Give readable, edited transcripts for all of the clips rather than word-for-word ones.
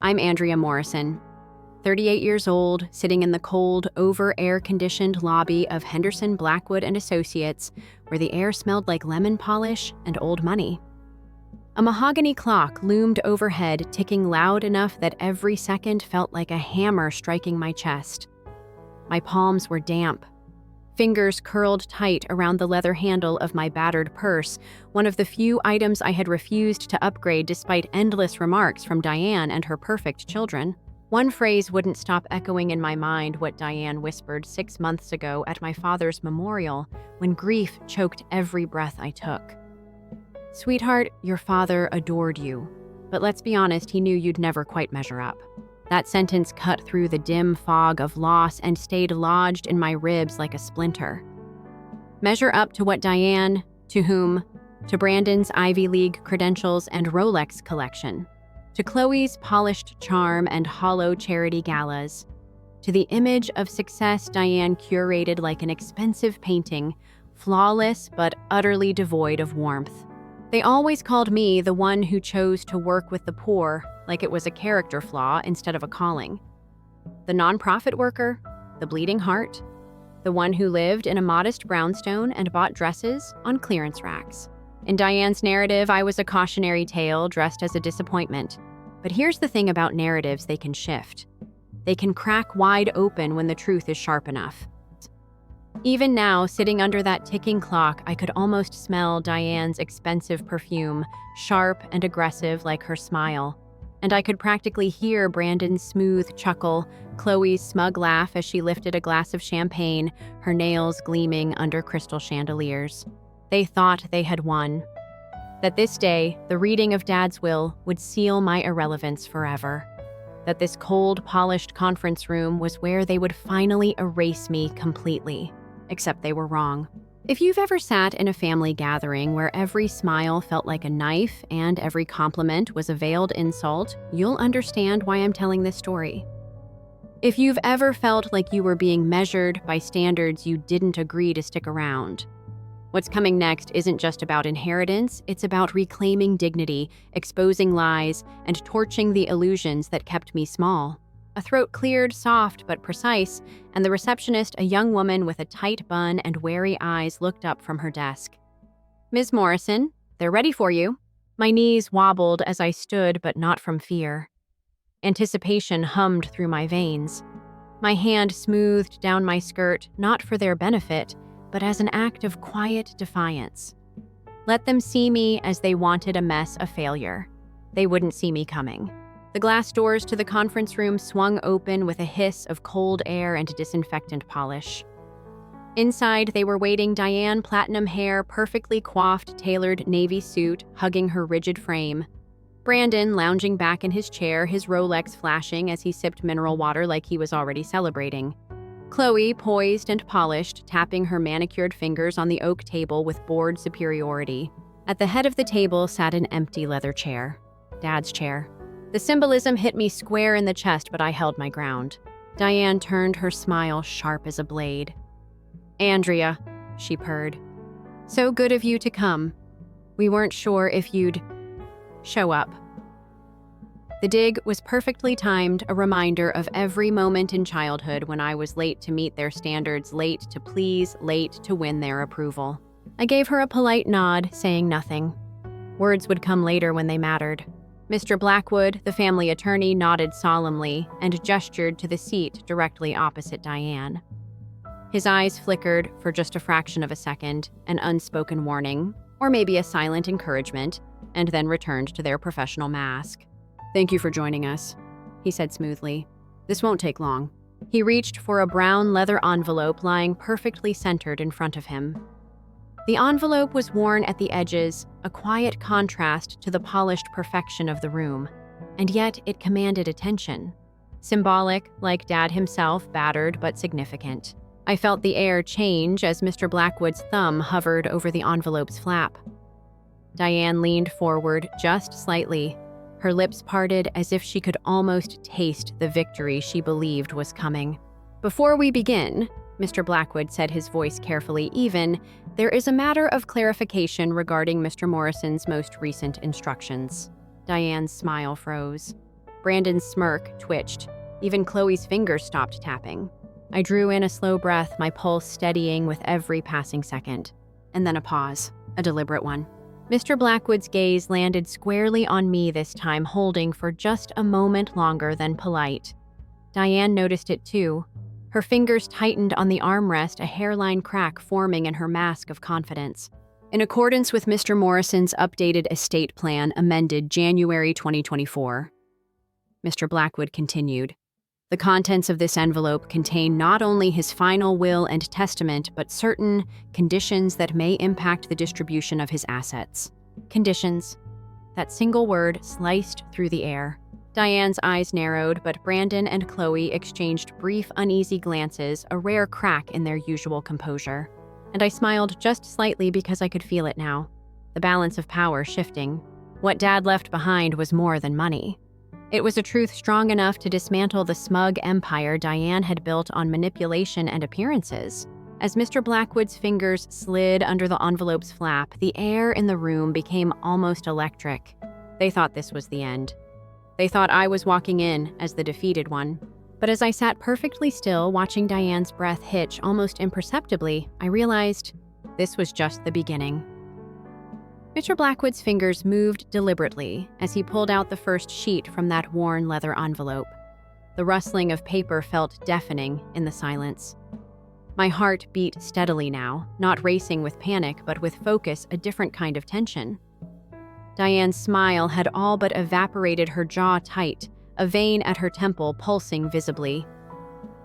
I'm Andrea Morrison, 38 years old, sitting in the cold, over-air-conditioned lobby of Henderson Blackwood and Associates, where the air smelled like lemon polish and old money. A mahogany clock loomed overhead, ticking loud enough that every second felt like a hammer striking my chest. My palms were damp. Fingers curled tight around the leather handle of my battered purse, one of the few items I had refused to upgrade despite endless remarks from Diane and her perfect children. One phrase wouldn't stop echoing in my mind what Diane whispered 6 months ago at my father's memorial when grief choked every breath I took. "Sweetheart, your father adored you, but let's be honest, he knew you'd never quite measure up." That sentence cut through the dim fog of loss and stayed lodged in my ribs like a splinter. Measure up to what Diane? To whom? To Brandon's Ivy League credentials and Rolex collection. To Chloe's polished charm and hollow charity galas. To the image of success Diane curated like an expensive painting, flawless but utterly devoid of warmth. They always called me the one who chose to work with the poor, like it was a character flaw instead of a calling. The nonprofit worker, the bleeding heart, the one who lived in a modest brownstone and bought dresses on clearance racks. In Diane's narrative, I was a cautionary tale dressed as a disappointment. But here's the thing about narratives: they can shift. They can crack wide open when the truth is sharp enough. Even now, sitting under that ticking clock, I could almost smell Diane's expensive perfume, sharp and aggressive like her smile. And I could practically hear Brandon's smooth chuckle, Chloe's smug laugh as she lifted a glass of champagne, her nails gleaming under crystal chandeliers. They thought they had won. That this day, the reading of Dad's will, would seal my irrelevance forever. That this cold, polished conference room was where they would finally erase me completely. Except they were wrong. If you've ever sat in a family gathering where every smile felt like a knife and every compliment was a veiled insult, you'll understand why I'm telling this story. If you've ever felt like you were being measured by standards you didn't agree to stick around, what's coming next isn't just about inheritance, it's about reclaiming dignity, exposing lies, and torching the illusions that kept me small. A throat cleared, soft but precise, and the receptionist, a young woman with a tight bun and wary eyes, looked up from her desk. "Ms. Morrison, they're ready for you." My knees wobbled as I stood, but not from fear. Anticipation hummed through my veins. My hand smoothed down my skirt, not for their benefit, but as an act of quiet defiance. Let them see me as they wanted a mess a failure. They wouldn't see me coming. The glass doors to the conference room swung open with a hiss of cold air and disinfectant polish. Inside, they were waiting Diane, platinum hair, perfectly coiffed, tailored navy suit, hugging her rigid frame. Brandon, lounging back in his chair, his Rolex flashing as he sipped mineral water like he was already celebrating. Chloe, poised and polished, tapping her manicured fingers on the oak table with bored superiority. At the head of the table sat an empty leather chair. Dad's chair. The symbolism hit me square in the chest, but I held my ground. Diane turned her smile sharp as a blade. "Andrea," she purred. "So good of you to come. We weren't sure if you'd show up." The dig was perfectly timed, a reminder of every moment in childhood when I was late to meet their standards, late to please, late to win their approval. I gave her a polite nod, saying nothing. Words would come later when they mattered. Mr. Blackwood, the family attorney, nodded solemnly and gestured to the seat directly opposite Diane. His eyes flickered for just a fraction of a second, an unspoken warning, or maybe a silent encouragement, and then returned to their professional mask. "Thank you for joining us," he said smoothly. "This won't take long." He reached for a brown leather envelope lying perfectly centered in front of him. The envelope was worn at the edges, a quiet contrast to the polished perfection of the room, and yet it commanded attention. Symbolic, like Dad himself, battered but significant. I felt the air change as Mr. Blackwood's thumb hovered over the envelope's flap. Diane leaned forward just slightly, her lips parted as if she could almost taste the victory she believed was coming. "Before we begin," Mr. Blackwood said, his voice carefully even, "there is a matter of clarification regarding Mr. Morrison's most recent instructions." Diane's smile froze. Brandon's smirk twitched. Even Chloe's fingers stopped tapping. I drew in a slow breath, my pulse steadying with every passing second. And then a pause, a deliberate one. Mr. Blackwood's gaze landed squarely on me this time, holding for just a moment longer than polite. Diane noticed it too. Her fingers tightened on the armrest, a hairline crack forming in her mask of confidence. In accordance with Mr. Morrison's updated estate plan amended January 2024, Mr. Blackwood continued, the contents of this envelope contain not only his final will and testament, but certain conditions that may impact the distribution of his assets. Conditions. That single word sliced through the air. Diane's eyes narrowed, but Brandon and Chloe exchanged brief, uneasy glances, a rare crack in their usual composure. And I smiled just slightly because I could feel it now. The balance of power shifting. What Dad left behind was more than money. It was a truth strong enough to dismantle the smug empire Diane had built on manipulation and appearances. As Mr. Blackwood's fingers slid under the envelope's flap, the air in the room became almost electric. They thought this was the end. They thought I was walking in as the defeated one. But as I sat perfectly still, watching Diane's breath hitch almost imperceptibly, I realized this was just the beginning. Mr. Blackwood's fingers moved deliberately as he pulled out the first sheet from that worn leather envelope. The rustling of paper felt deafening in the silence. My heart beat steadily now, not racing with panic, but with focus, a different kind of tension. Diane's smile had all but evaporated, her jaw tight, a vein at her temple pulsing visibly.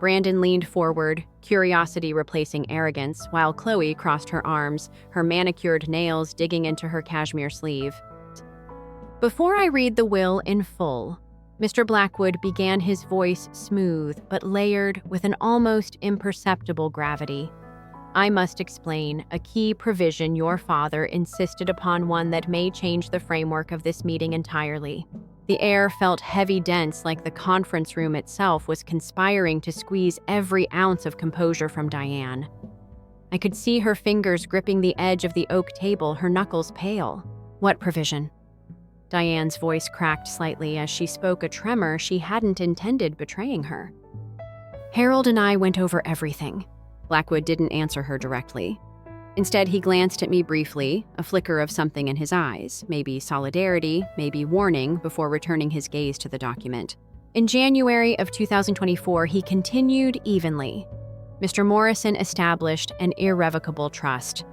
Brandon leaned forward, curiosity replacing arrogance, while Chloe crossed her arms, her manicured nails digging into her cashmere sleeve. Before I read the will in full, Mr. Blackwood began, his voice smooth but layered with an almost imperceptible gravity. I must explain a key provision your father insisted upon, one that may change the framework of this meeting entirely. The air felt heavy, dense, like the conference room itself was conspiring to squeeze every ounce of composure from Diane. I could see her fingers gripping the edge of the oak table, her knuckles pale. What provision? Diane's voice cracked slightly as she spoke, a tremor she hadn't intended betraying her. Harold and I went over everything. Blackwood didn't answer her directly. Instead, he glanced at me briefly, a flicker of something in his eyes, maybe solidarity, maybe warning, before returning his gaze to the document. In January of 2024, he continued evenly. Mr. Morrison established an irrevocable trust.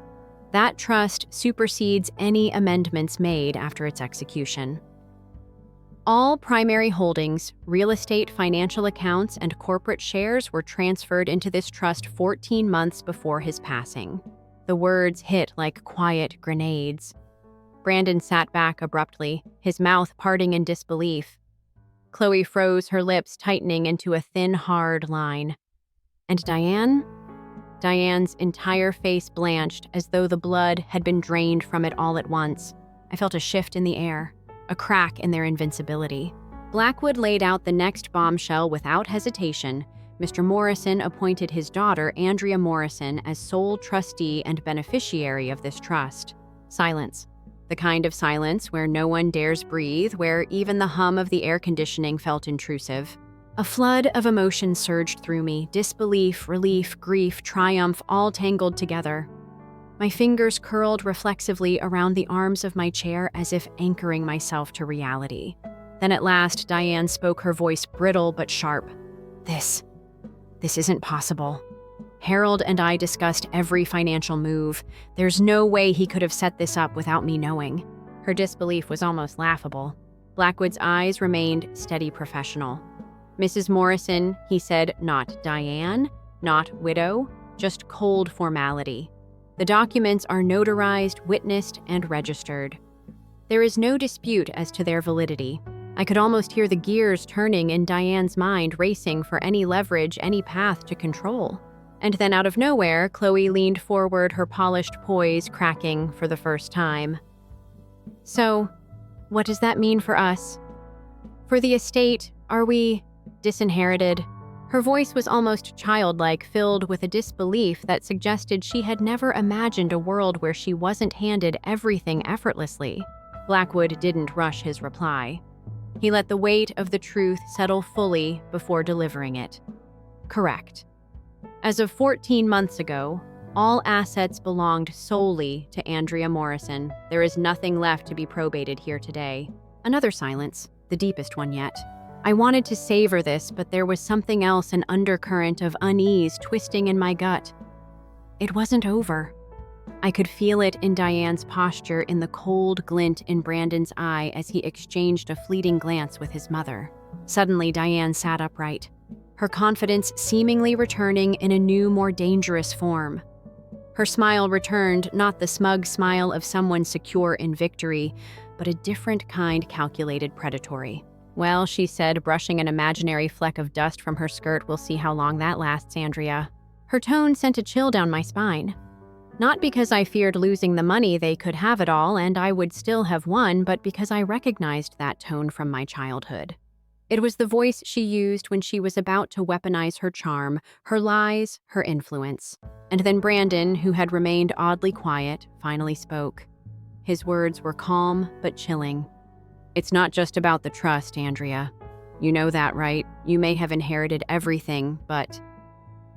That trust supersedes any amendments made after its execution. All primary holdings, real estate, financial accounts, and corporate shares were transferred into this trust 14 months before his passing. The words hit like quiet grenades. Brandon sat back abruptly, his mouth parting in disbelief. Chloe froze, her lips tightening into a thin, hard line. And Diane? Diane's entire face blanched as though the blood had been drained from it all at once. I felt a shift in the air, a crack in their invincibility. Blackwood laid out the next bombshell without hesitation. Mr. Morrison appointed his daughter, Andrea Morrison, as sole trustee and beneficiary of this trust. Silence. The kind of silence where no one dares breathe, where even the hum of the air conditioning felt intrusive. A flood of emotion surged through me, disbelief, relief, grief, triumph, all tangled together. My fingers curled reflexively around the arms of my chair as if anchoring myself to reality. Then at last, Diane spoke, her voice brittle but sharp. This isn't possible. Harold and I discussed every financial move. There's no way he could have set this up without me knowing. Her disbelief was almost laughable. Blackwood's eyes remained steady, professional. Mrs. Morrison, he said, not Diane, not widow, just cold formality. The documents are notarized, witnessed, and registered. There is no dispute as to their validity. I could almost hear the gears turning in Diane's mind, racing for any leverage, any path to control. And then out of nowhere, Chloe leaned forward, her polished poise cracking for the first time. So, what does that mean for us? For the estate, are we disinherited? Her voice was almost childlike, filled with a disbelief that suggested she had never imagined a world where she wasn't handed everything effortlessly. Blackwood didn't rush his reply. He let the weight of the truth settle fully before delivering it. Correct. As of 14 months ago, all assets belonged solely to Andrea Morrison. There is nothing left to be probated here today. Another silence, the deepest one yet. I wanted to savor this, but there was something else, an undercurrent of unease twisting in my gut. It wasn't over. I could feel it in Diane's posture, in the cold glint in Brandon's eye as he exchanged a fleeting glance with his mother. Suddenly, Diane sat upright, her confidence seemingly returning in a new, more dangerous form. Her smile returned, not the smug smile of someone secure in victory, but a different kind, calculated, predatory. "Well," she said, brushing an imaginary fleck of dust from her skirt, "we'll see how long that lasts, Andrea." Her tone sent a chill down my spine. Not because I feared losing the money, they could have it all and I would still have won, but because I recognized that tone from my childhood. It was the voice she used when she was about to weaponize her charm, her lies, her influence. And then Brandon, who had remained oddly quiet, finally spoke. His words were calm but chilling. "It's not just about the trust, Andrea. You know that, right? You may have inherited everything, but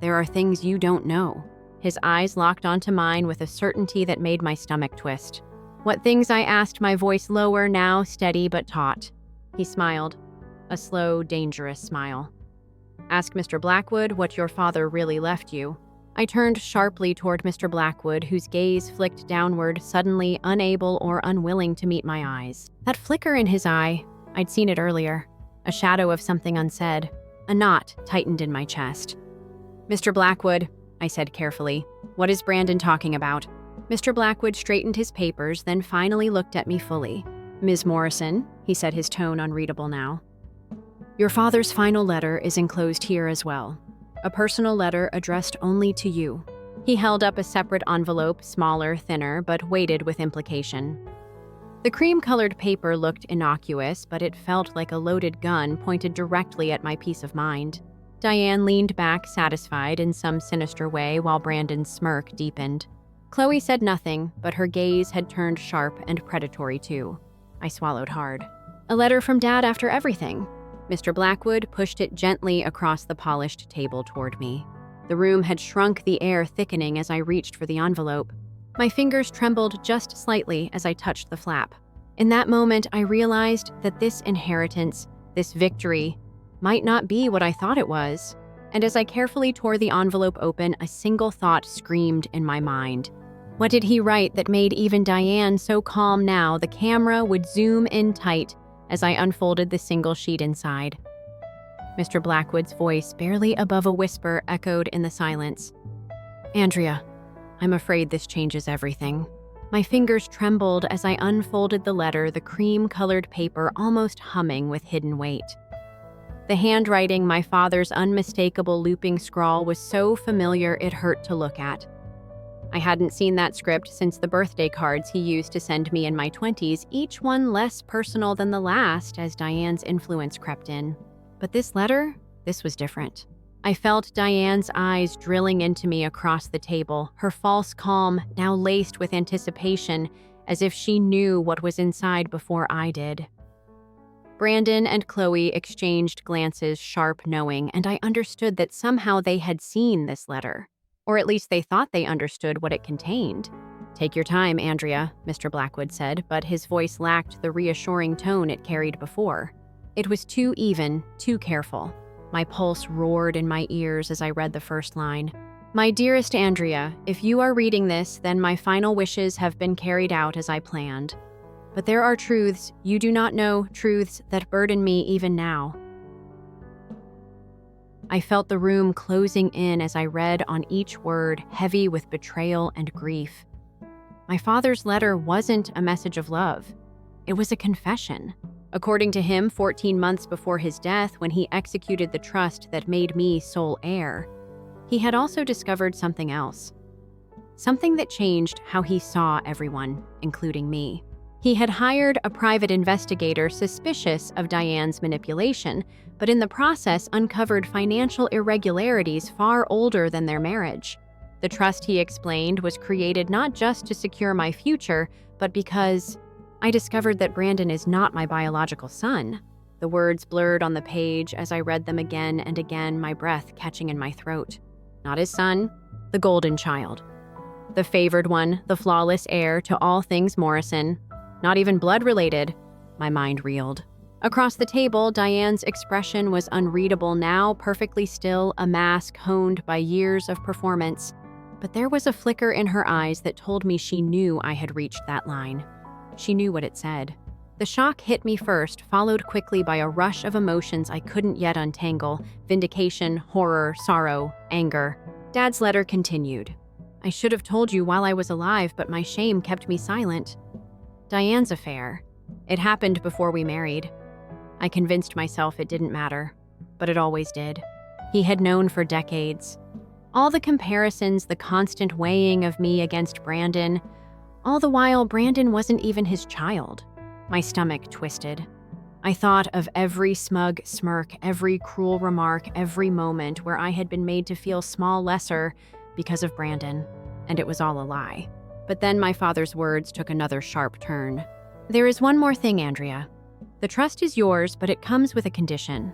there are things you don't know." His eyes locked onto mine with a certainty that made my stomach twist. "What things?" I asked, my voice lower, now steady but taut. He smiled, a slow, dangerous smile. "Ask Mr. Blackwood what your father really left you." I turned sharply toward Mr. Blackwood, whose gaze flicked downward, suddenly unable or unwilling to meet my eyes. That flicker in his eye, I'd seen it earlier. A shadow of something unsaid. A knot tightened in my chest. "Mr. Blackwood," I said carefully, "what is Brandon talking about?" Mr. Blackwood straightened his papers, then finally looked at me fully. "Ms. Morrison," he said, his tone unreadable now, "your father's final letter is enclosed here as well. A personal letter addressed only to you." He held up a separate envelope, smaller, thinner, but weighted with implication. The cream-colored paper looked innocuous, but it felt like a loaded gun pointed directly at my peace of mind. Diane leaned back, satisfied in some sinister way, while Brandon's smirk deepened. Chloe said nothing, but her gaze had turned sharp and predatory too. I swallowed hard. "A letter from Dad after everything." Mr. Blackwood pushed it gently across the polished table toward me. The room had shrunk, the air thickening as I reached for the envelope. My fingers trembled just slightly as I touched the flap. In that moment, I realized that this inheritance, this victory, might not be what I thought it was. And as I carefully tore the envelope open, a single thought screamed in my mind. What did he write that made even Diane so calm now? The camera would zoom in tight as I unfolded the single sheet inside. Mr. Blackwood's voice, barely above a whisper, echoed in the silence. "Andrea, I'm afraid this changes everything." My fingers trembled as I unfolded the letter, the cream-colored paper almost humming with hidden weight. The handwriting, my father's unmistakable looping scrawl, was so familiar it hurt to look at. I hadn't seen that script since the birthday cards he used to send me in my 20s, each one less personal than the last as Diane's influence crept in. But this letter, this was different. I felt Diane's eyes drilling into me across the table, her false calm now laced with anticipation, as if she knew what was inside before I did. Brandon and Chloe exchanged glances, sharp, knowing, and I understood that somehow they had seen this letter. Or at least they thought they understood what it contained. "Take your time, Andrea," Mr. Blackwood said, but his voice lacked the reassuring tone it carried before. It was too even, too careful. My pulse roared in my ears as I read the first line. "My dearest Andrea, if you are reading this, then my final wishes have been carried out as I planned. But there are truths you do not know, truths that burden me even now." I felt the room closing in as I read on each word, heavy with betrayal and grief. My father's letter wasn't a message of love. It was a confession. According to him, 14 months before his death, when he executed the trust that made me sole heir, he had also discovered something else. Something that changed how he saw everyone, including me. He had hired a private investigator suspicious of Diane's manipulation, but in the process uncovered financial irregularities far older than their marriage. The trust, he explained, was created not just to secure my future, but because I discovered that Brandon is not my biological son. the words blurred on the page as I read them again and again, my breath catching in my throat. Not his son, the golden child. The favored one, the flawless heir to all things Morrison. Not even blood-related. My mind reeled. Across the table, Diane's expression was unreadable now, perfectly still, a mask honed by years of performance. But there was a flicker in her eyes that told me she knew I had reached that line. She knew what it said. The shock hit me first, followed quickly by a rush of emotions I couldn't yet untangle: vindication, horror, sorrow, anger. Dad's letter continued. I should have told you while I was alive, but my shame kept me silent. Diane's affair. It happened before we married. I convinced myself it didn't matter, but it always did. He had known for decades. All the comparisons, the constant weighing of me against Brandon, all the while Brandon wasn't even his child. My stomach twisted. I thought of every smug smirk, every cruel remark, every moment where I had been made to feel small lesser because of Brandon, and it was all a lie. But then my father's words took another sharp turn. There is one more thing, Andrea. The trust is yours, but it comes with a condition.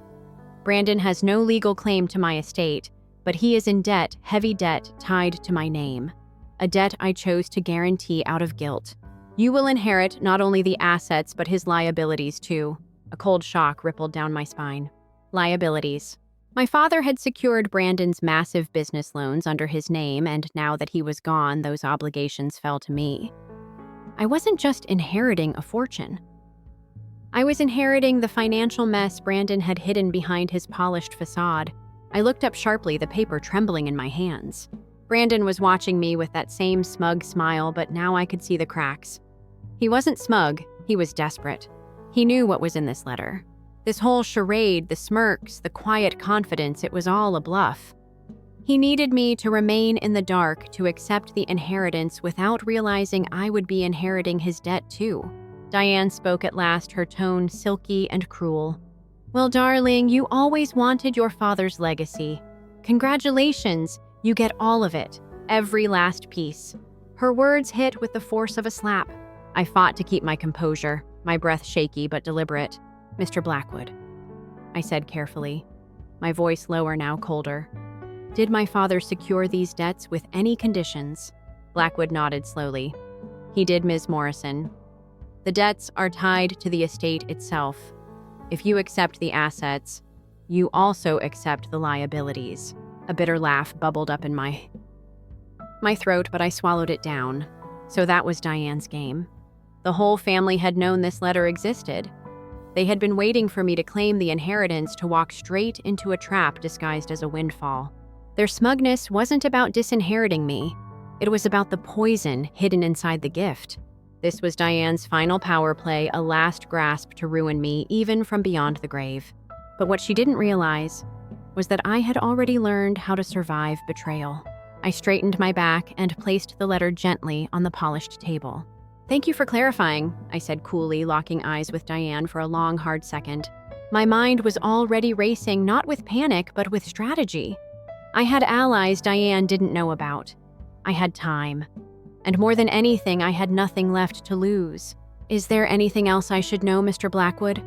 Brandon has no legal claim to my estate, but he is in debt, heavy debt, tied to my name. A debt I chose to guarantee out of guilt. You will inherit not only the assets, but his liabilities too. A cold shock rippled down my spine. Liabilities. My father had secured Brandon's massive business loans under his name, and now that he was gone, those obligations fell to me. I wasn't just inheriting a fortune. I was inheriting the financial mess Brandon had hidden behind his polished facade. I looked up sharply, the paper trembling in my hands. Brandon was watching me with that same smug smile, but now I could see the cracks. He wasn't smug, he was desperate. He knew what was in this letter. This whole charade, the smirks, the quiet confidence, it was all a bluff. He needed me to remain in the dark, to accept the inheritance without realizing I would be inheriting his debt too. Diane spoke at last, her tone silky and cruel. Well, darling, you always wanted your father's legacy. Congratulations, you get all of it, every last piece. Her words hit with the force of a slap. I fought to keep my composure, my breath shaky but deliberate. Mr. Blackwood, I said carefully, my voice lower now, colder. Did my father secure these debts with any conditions? Blackwood nodded slowly. He did, Ms. Morrison. The debts are tied to the estate itself. If you accept the assets, you also accept the liabilities. A bitter laugh bubbled up in my throat, but I swallowed it down. So that was Diane's game. The whole family had known this letter existed. They had been waiting for me to claim the inheritance, to walk straight into a trap disguised as a windfall. Their smugness wasn't about disinheriting me. It was about the poison hidden inside the gift. This was Diane's final power play, a last grasp to ruin me, even from beyond the grave. But what she didn't realize was that I had already learned how to survive betrayal. I straightened my back and placed the letter gently on the polished table. Thank you for clarifying, I said coolly, locking eyes with Diane for a long, hard second. My mind was already racing, not with panic, but with strategy. I had allies Diane didn't know about. I had time. And more than anything, I had nothing left to lose. Is there anything else I should know, Mr. Blackwood?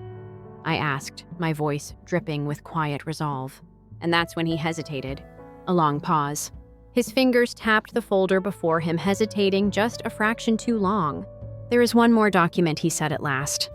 I asked, my voice dripping with quiet resolve. And that's when he hesitated. A long pause. His fingers tapped the folder before him, hesitating just a fraction too long. There is one more document, he said at last.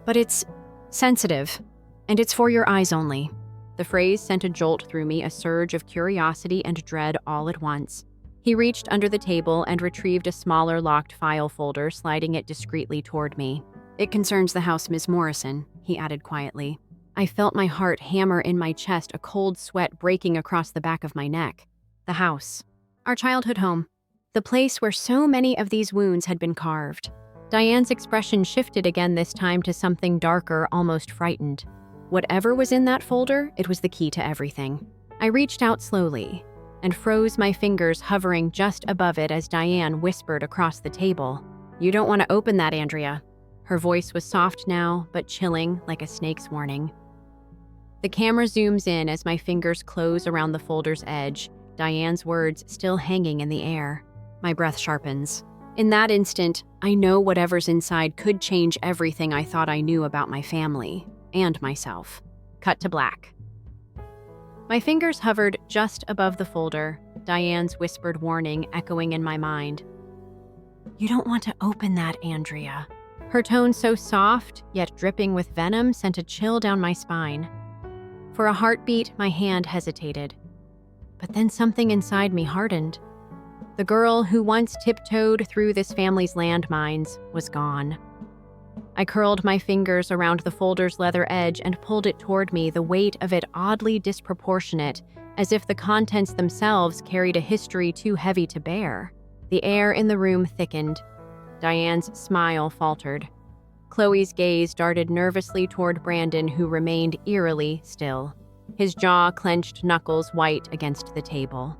But it's sensitive, and it's for your eyes only. The phrase sent a jolt through me, a surge of curiosity and dread all at once. He reached under the table and retrieved a smaller locked file folder, sliding it discreetly toward me. It concerns the house, Ms. Morrison, he added quietly. I felt my heart hammer in my chest, a cold sweat breaking across the back of my neck. The house. Our childhood home. The place where so many of these wounds had been carved. Diane's expression shifted again, this time to something darker, almost frightened. Whatever was in that folder, it was the key to everything. I reached out slowly and froze my fingers, hovering just above it as Diane whispered across the table. You don't want to open that, Andrea. Her voice was soft now, but chilling like a snake's warning. The camera zooms in as my fingers close around the folder's edge, Diane's words still hanging in the air. My breath sharpens. In that instant, I know whatever's inside could change everything I thought I knew about my family. and myself. Cut to black. My fingers hovered just above the folder, Diane's whispered warning echoing in my mind. "You don't want to open that, Andrea." Her tone so soft, yet dripping with venom, sent a chill down my spine. For a heartbeat, my hand hesitated. But then something inside me hardened. The girl who once tiptoed through this family's landmines was gone. I curled my fingers around the folder's leather edge and pulled it toward me, the weight of it oddly disproportionate, as if the contents themselves carried a history too heavy to bear. The air in the room thickened. Diane's smile faltered. Chloe's gaze darted nervously toward Brandon, who remained eerily still, his jaw clenched, knuckles white against the table.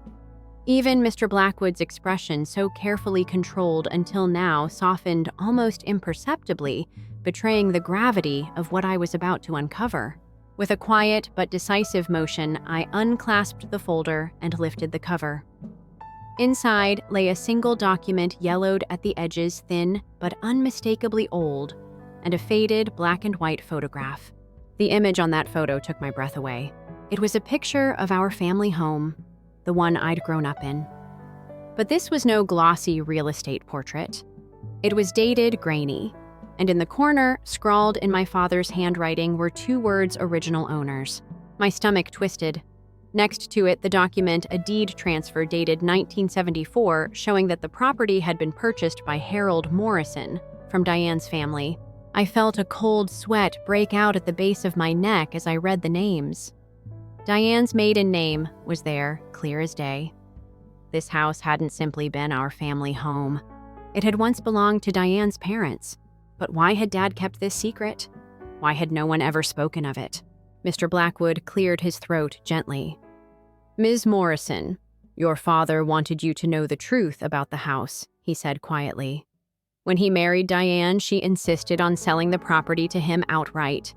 Even Mr. Blackwood's expression, so carefully controlled until now, softened almost imperceptibly, betraying the gravity of what I was about to uncover. With a quiet but decisive motion, I unclasped the folder and lifted the cover. Inside lay a single document, yellowed at the edges, thin but unmistakably old, and a faded black and white photograph. The image on that photo took my breath away. It was a picture of our family home, the one I'd grown up in. But this was no glossy real estate portrait. It was dated, grainy, and in the corner, scrawled in my father's handwriting, were 2 words: original owners. My stomach twisted. Next to it, the document, a deed transfer dated 1974, showing that the property had been purchased by Harold Morrison from Diane's family. I felt a cold sweat break out at the base of my neck as I read the names. Diane's maiden name was there, clear as day. This house hadn't simply been our family home. It had once belonged to Diane's parents. But why had Dad kept this secret? Why had no one ever spoken of it? Mr. Blackwood cleared his throat gently. "Ms. Morrison, your father wanted you to know the truth about the house," he said quietly. "When he married Diane, she insisted on selling the property to him outright.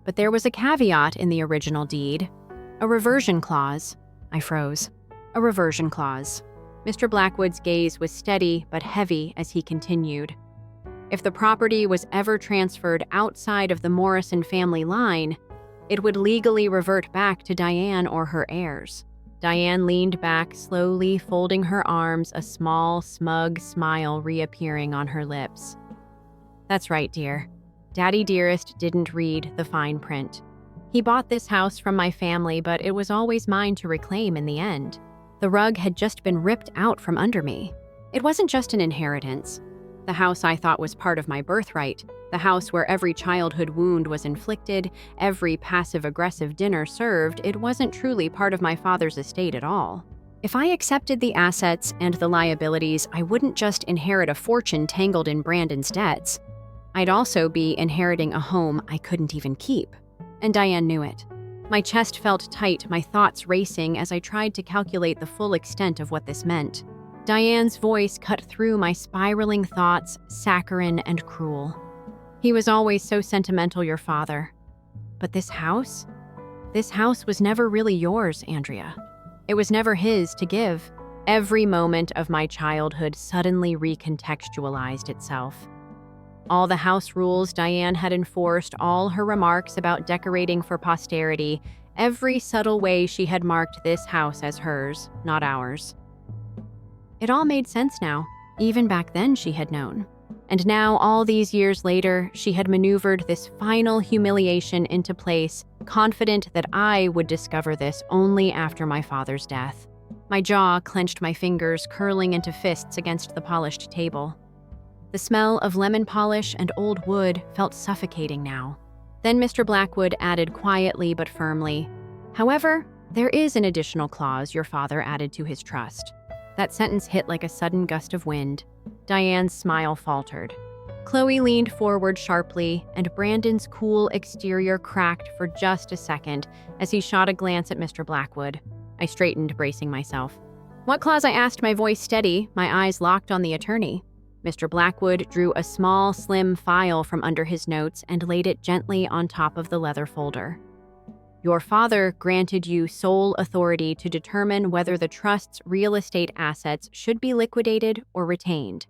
But there was a caveat in the original deed. A reversion clause." I froze. A reversion clause. Mr. Blackwood's gaze was steady but heavy as he continued. If the property was ever transferred outside of the Morrison family line, it would legally revert back to Diane or her heirs. Diane leaned back, slowly folding her arms, a small, smug smile reappearing on her lips. "That's right, dear. Daddy Dearest didn't read the fine print. He bought this house from my family, but it was always mine to reclaim in the end. The rug had just been ripped out from under me. It wasn't just an inheritance. The house I thought was part of my birthright, the house where every childhood wound was inflicted, every passive-aggressive dinner served, it wasn't truly part of my father's estate at all. If I accepted the assets and the liabilities, I wouldn't just inherit a fortune tangled in Brandon's debts. I'd also be inheriting a home I couldn't even keep. And Diane knew it. My chest felt tight, my thoughts racing as I tried to calculate the full extent of what this meant. Diane's voice cut through my spiraling thoughts, saccharine and cruel. "He was always so sentimental, your father. But this house? This house was never really yours, Andrea. It was never his to give." Every moment of my childhood suddenly recontextualized itself. All the house rules Diane had enforced, all her remarks about decorating for posterity, every subtle way she had marked this house as hers, not ours. It all made sense now. Even back then she had known. And now, all these years later, she had maneuvered this final humiliation into place, confident that I would discover this only after my father's death. My jaw clenched, my fingers curling into fists against the polished table. The smell of lemon polish and old wood felt suffocating now. Then Mr. Blackwood added quietly but firmly, "However, there is an additional clause your father added to his trust." That sentence hit like a sudden gust of wind. Diane's smile faltered. Chloe leaned forward sharply, and Brandon's cool exterior cracked for just a second as he shot a glance at Mr. Blackwood. I straightened, bracing myself. "What clause?" I asked, my voice steady, my eyes locked on the attorney. Mr. Blackwood drew a small, slim file from under his notes and laid it gently on top of the leather folder. "Your father granted you sole authority to determine whether the trust's real estate assets should be liquidated or retained.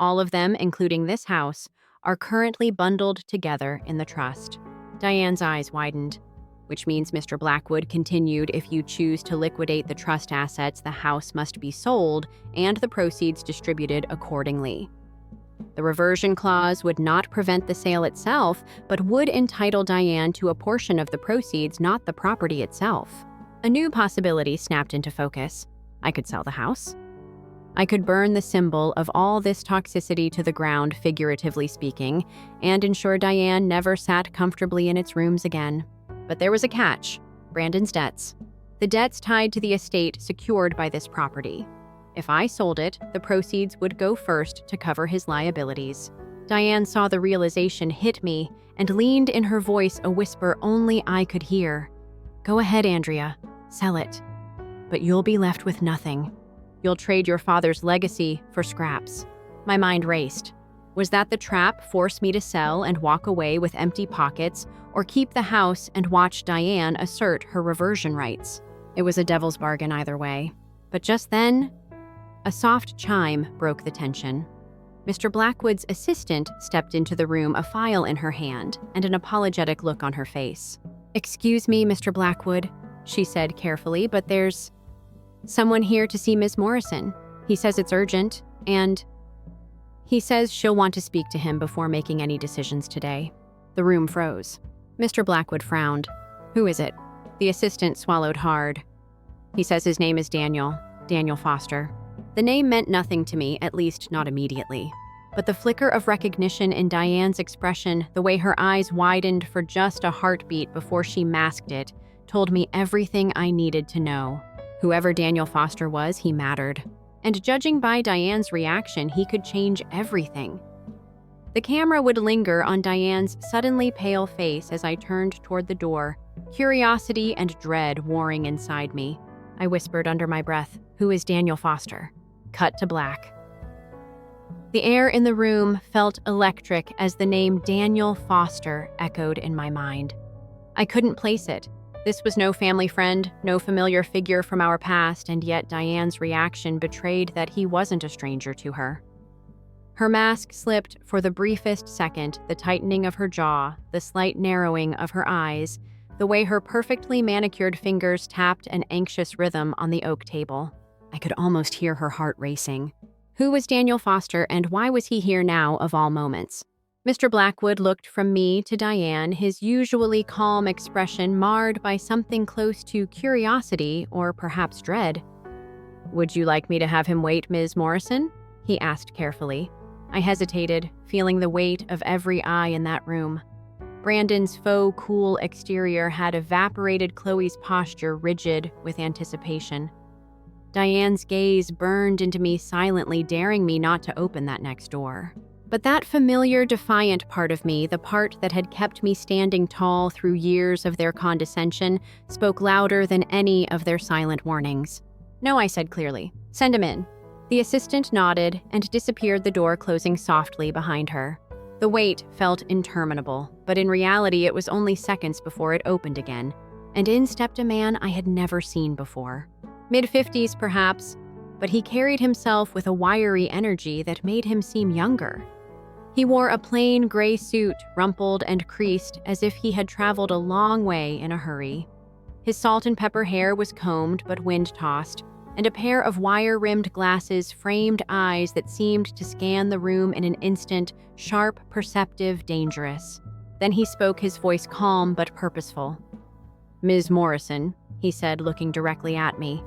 All of them, including this house, are currently bundled together in the trust. Diane's eyes widened. Which means Mr. Blackwood continued, if you choose to liquidate the trust assets, the house must be sold and the proceeds distributed accordingly. The reversion clause would not prevent the sale itself, but would entitle Diane to a portion of the proceeds, not the property itself. A new possibility snapped into focus. I could sell the house. I could burn the symbol of all this toxicity to the ground, figuratively speaking, and ensure Diane never sat comfortably in its rooms again. But there was a catch: Brandon's debts. The debts tied to the estate secured by this property. If I sold it, the proceeds would go first to cover his liabilities. Diane saw the realization hit me and leaned in her voice a whisper only I could hear. Go ahead, Andrea. Sell it. But you'll be left with nothing. You'll trade your father's legacy for scraps. My mind raced. Was that the trap: force me to sell and walk away with empty pockets, or keep the house and watch Diane assert her reversion rights? It was a devil's bargain either way. But just then, a soft chime broke the tension. Mr. Blackwood's assistant stepped into the room, a file in her hand and an apologetic look on her face. Excuse me, Mr. Blackwood, she said carefully, but there's someone here to see Ms. Morrison. He says it's urgent, and he says she'll want to speak to him before making any decisions today. The room froze. Mr. Blackwood frowned. Who is it? The assistant swallowed hard. He says his name is Daniel Foster. The name meant nothing to me, at least not immediately. But the flicker of recognition in Diane's expression, the way her eyes widened for just a heartbeat before she masked it, told me everything I needed to know. Whoever Daniel Foster was, he mattered. And judging by Diane's reaction, he could change everything. The camera would linger on Diane's suddenly pale face as I turned toward the door, curiosity and dread warring inside me. I whispered under my breath, "Who is Daniel Foster?" Cut to black. The air in the room felt electric as the name Daniel Foster echoed in my mind. I couldn't place it. This was no family friend, no familiar figure from our past, and yet Diane's reaction betrayed that he wasn't a stranger to her. Her mask slipped for the briefest second, the tightening of her jaw, the slight narrowing of her eyes, the way her perfectly manicured fingers tapped an anxious rhythm on the oak table. I could almost hear her heart racing. Who was Daniel Foster, and why was he here now of all moments? Mr. Blackwood looked from me to Diane, his usually calm expression marred by something close to curiosity or perhaps dread. "Would you like me to have him wait, Ms. Morrison?" he asked carefully. I hesitated, feeling the weight of every eye in that room. Brandon's faux cool exterior had evaporated Chloe's posture rigid with anticipation. Diane's gaze burned into me silently, daring me not to open that next door. But that familiar, defiant part of me, the part that had kept me standing tall through years of their condescension, spoke louder than any of their silent warnings. "No," I said clearly. "Send him in." The assistant nodded and disappeared, the door closing softly behind her. The wait felt interminable, but in reality it was only seconds before it opened again, and in stepped a man I had never seen before. Mid-50s perhaps, but he carried himself with a wiry energy that made him seem younger. He wore a plain gray suit, rumpled and creased as if he had traveled a long way in a hurry. His salt and pepper hair was combed but wind-tossed, and a pair of wire-rimmed glasses framed eyes that seemed to scan the room in an instant, sharp, perceptive, dangerous. Then he spoke, his voice calm but purposeful. "Ms. Morrison," he said, looking directly at me.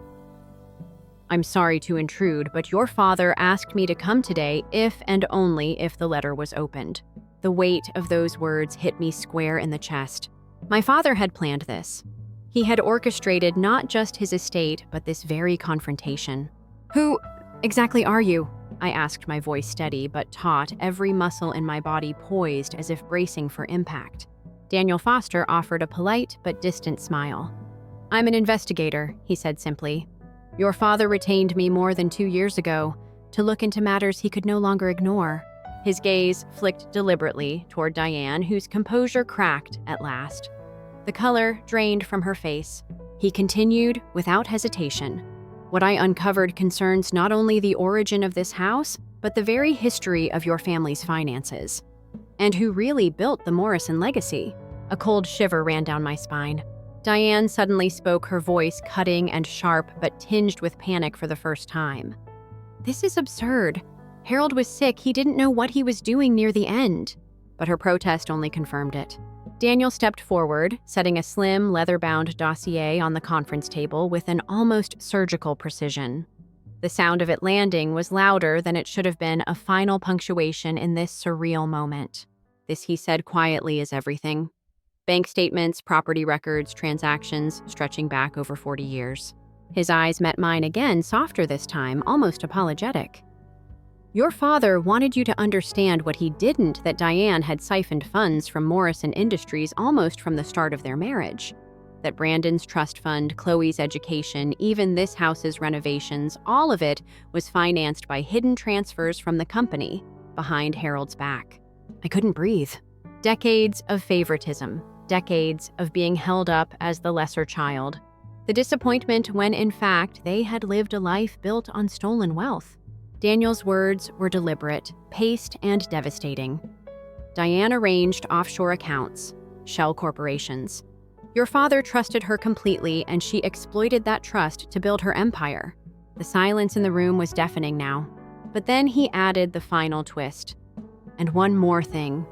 "I'm sorry to intrude, but your father asked me to come today if and only if the letter was opened." The weight of those words hit me square in the chest. My father had planned this. He had orchestrated not just his estate, but this very confrontation. "Who exactly are you?" I asked, my voice steady but taut, every muscle in my body poised as if bracing for impact. Daniel Foster offered a polite but distant smile. "I'm an investigator," he said simply. "Your father retained me more than 2 years ago to look into matters he could no longer ignore." His gaze flicked deliberately toward Diane, whose composure cracked at last. The color drained from her face. He continued without hesitation. "What I uncovered concerns not only the origin of this house, but the very history of your family's finances. And who really built the Morrison legacy. A cold shiver ran down my spine. Diane suddenly spoke, her voice cutting and sharp but tinged with panic for the first time. "This is absurd. Harold was sick. He didn't know what he was doing near the end." But her protest only confirmed it. Daniel stepped forward, setting a slim, leather-bound dossier on the conference table with an almost surgical precision. The sound of it landing was louder than it should have been, a final punctuation in this surreal moment. "This," he said quietly, "is everything. Bank statements, property records, transactions stretching back over 40 years. His eyes met mine again, softer this time, almost apologetic. "Your father wanted you to understand what he didn't, that Diane had siphoned funds from Morrison Industries almost from the start of their marriage. That Brandon's trust fund, Chloe's education, even this house's renovations, all of it was financed by hidden transfers from the company behind Harold's back." I couldn't breathe. Decades of favoritism, decades of being held up as the lesser child. The disappointment when, in fact, they had lived a life built on stolen wealth. Daniel's words were deliberate, paced, and devastating. "Diane arranged offshore accounts, shell corporations. Your father trusted her completely, and she exploited that trust to build her empire." The silence in the room was deafening now. But then he added the final twist. "And one more thing.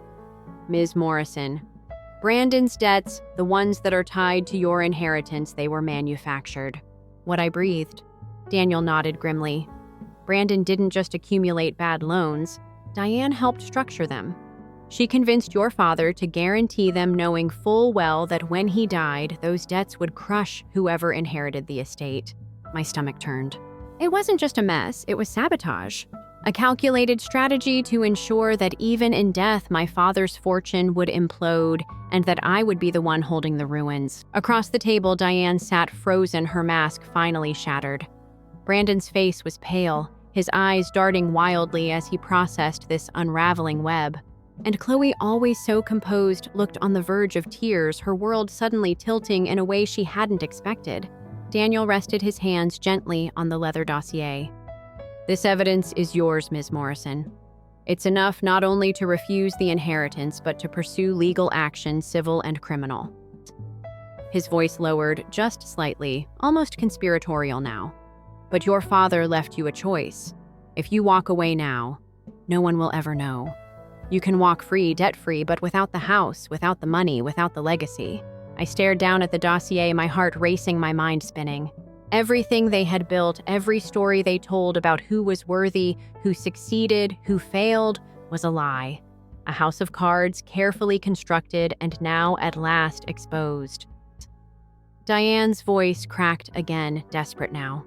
Ms. Morrison, Brandon's debts, the ones that are tied to your inheritance, they were manufactured." What I breathed. Daniel nodded grimly. "Brandon didn't just accumulate bad loans. Diane helped structure them. She convinced your father to guarantee them, knowing full well that when he died, those debts would crush whoever inherited the estate." My stomach turned. It wasn't just a mess, it was sabotage. A calculated strategy to ensure that even in death, my father's fortune would implode and that I would be the one holding the ruins. Across the table, Diane sat frozen, her mask finally shattered. Brandon's face was pale, his eyes darting wildly as he processed this unraveling web. And Chloe, always so composed, looked on the verge of tears, her world suddenly tilting in a way she hadn't expected. Daniel rested his hands gently on the leather dossier. "This evidence is yours, Ms. Morrison. It's enough not only to refuse the inheritance, but to pursue legal action, civil and criminal." His voice lowered just slightly, almost conspiratorial now. "But your father left you a choice. If you walk away now, no one will ever know. You can walk free, debt-free, but without the house, without the money, without the legacy." I stared down at the dossier, my heart racing, my mind spinning. Everything they had built, every story they told about who was worthy, who succeeded, who failed, was a lie. A house of cards, carefully constructed and now at last exposed. Diane's voice cracked again, desperate now.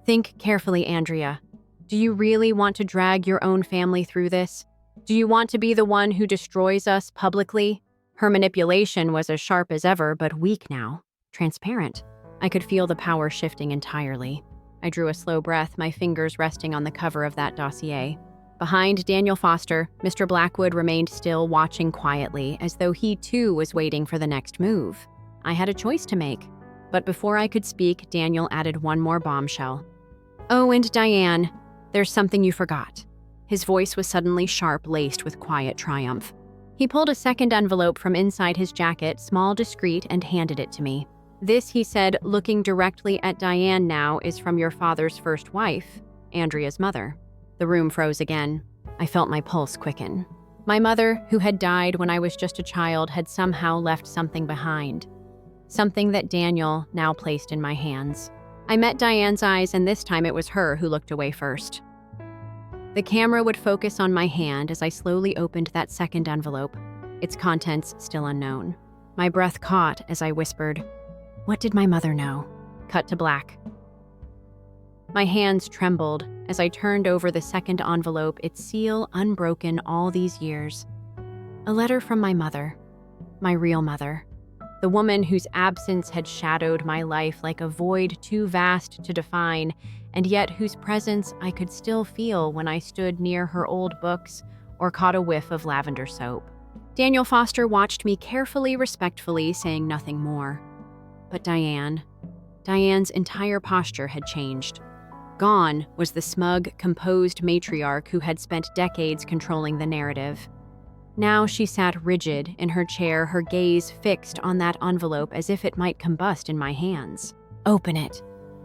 "Think carefully, Andrea. Do you really want to drag your own family through this? Do you want to be the one who destroys us publicly?" Her manipulation was as sharp as ever, but weak now, transparent. I could feel the power shifting entirely. I drew a slow breath, my fingers resting on the cover of that dossier. Behind Daniel Foster, Mr. Blackwood remained still, watching quietly, as though he too was waiting for the next move. I had a choice to make. But before I could speak, Daniel added one more bombshell. "Oh, and Diane, there's something you forgot." His voice was suddenly sharp, laced with quiet triumph. He pulled a second envelope from inside his jacket, small, discreet, and handed it to me. "This," he said, looking directly at Diane now, "is from your father's first wife, Andrea's mother." The room froze again. I felt my pulse quicken. My mother, who had died when I was just a child, had somehow left something behind. Something that Daniel now placed in my hands. I met Diane's eyes, and this time it was her who looked away first. The camera would focus on my hand as I slowly opened that second envelope, its contents still unknown. My breath caught as I whispered, "What did my mother know?" Cut to black. My hands trembled as I turned over the second envelope, its seal unbroken all these years. A letter from my mother, my real mother, the woman whose absence had shadowed my life like a void too vast to define, and yet whose presence I could still feel when I stood near her old books or caught a whiff of lavender soap. Daniel Foster watched me carefully, respectfully, saying nothing more. But Diane's entire posture had changed. Gone was the smug, composed matriarch who had spent decades controlling the narrative. Now she sat rigid in her chair, her gaze fixed on that envelope as if it might combust in my hands. "Open it,"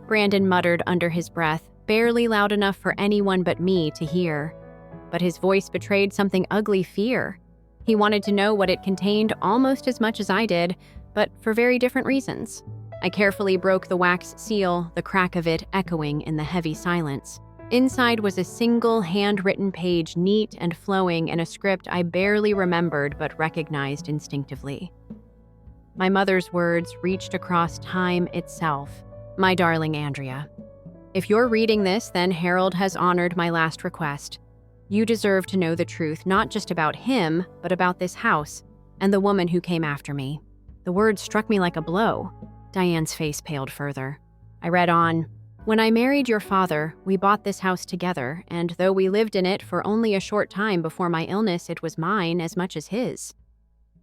Brandon muttered under his breath, barely loud enough for anyone but me to hear. But his voice betrayed something ugly fear. He wanted to know what it contained almost as much as I did, but for very different reasons. I carefully broke the wax seal, the crack of it echoing in the heavy silence. Inside was a single handwritten page, neat and flowing in a script I barely remembered but recognized instinctively. My mother's words reached across time itself. "My darling Andrea, if you're reading this, then Harold has honored my last request. You deserve to know the truth, not just about him, but about this house and the woman who came after me." The words struck me like a blow. Diane's face paled further. I read on. "When I married your father, we bought this house together, and though we lived in it for only a short time before my illness, it was mine as much as his.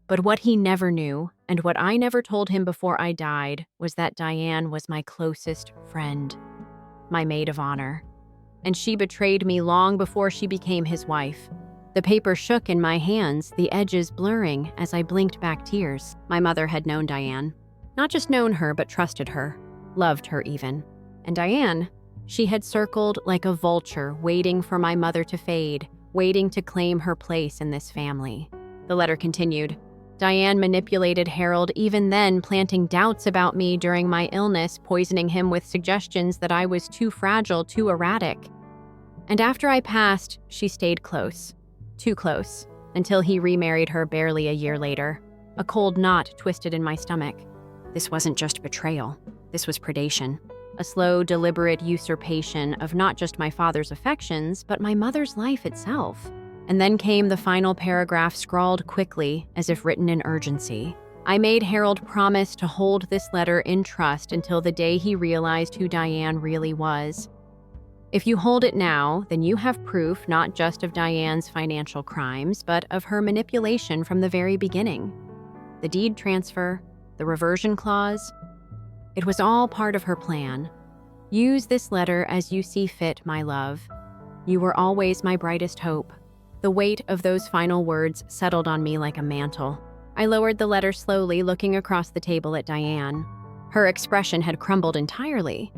But what he never knew, and what I never told him before I died, was that Diane was my closest friend, my maid of honor. And she betrayed me long before she became his wife." The paper shook in my hands, the edges blurring as I blinked back tears. My mother had known Diane. Not just known her, but trusted her, loved her even. And Diane, she had circled like a vulture, waiting for my mother to fade, waiting to claim her place in this family. The letter continued. "Diane manipulated Harold, even then planting doubts about me during my illness, poisoning him with suggestions that I was too fragile, too erratic. And after I passed, she stayed close, too close, until he remarried her barely a year later. A cold knot twisted in my stomach. This wasn't just betrayal. This was predation. A slow, deliberate usurpation of not just my father's affections, but my mother's life itself." And then came the final paragraph, scrawled quickly, as if written in urgency. "I made Harold promise to hold this letter in trust until the day he realized who Diane really was. If you hold it now, then you have proof not just of Diane's financial crimes, but of her manipulation from the very beginning. The deed transfer, the reversion clause, it was all part of her plan. Use this letter as you see fit, my love. You were always my brightest hope." The weight of those final words settled on me like a mantle. I lowered the letter slowly, looking across the table at Diane. Her expression had crumbled entirely.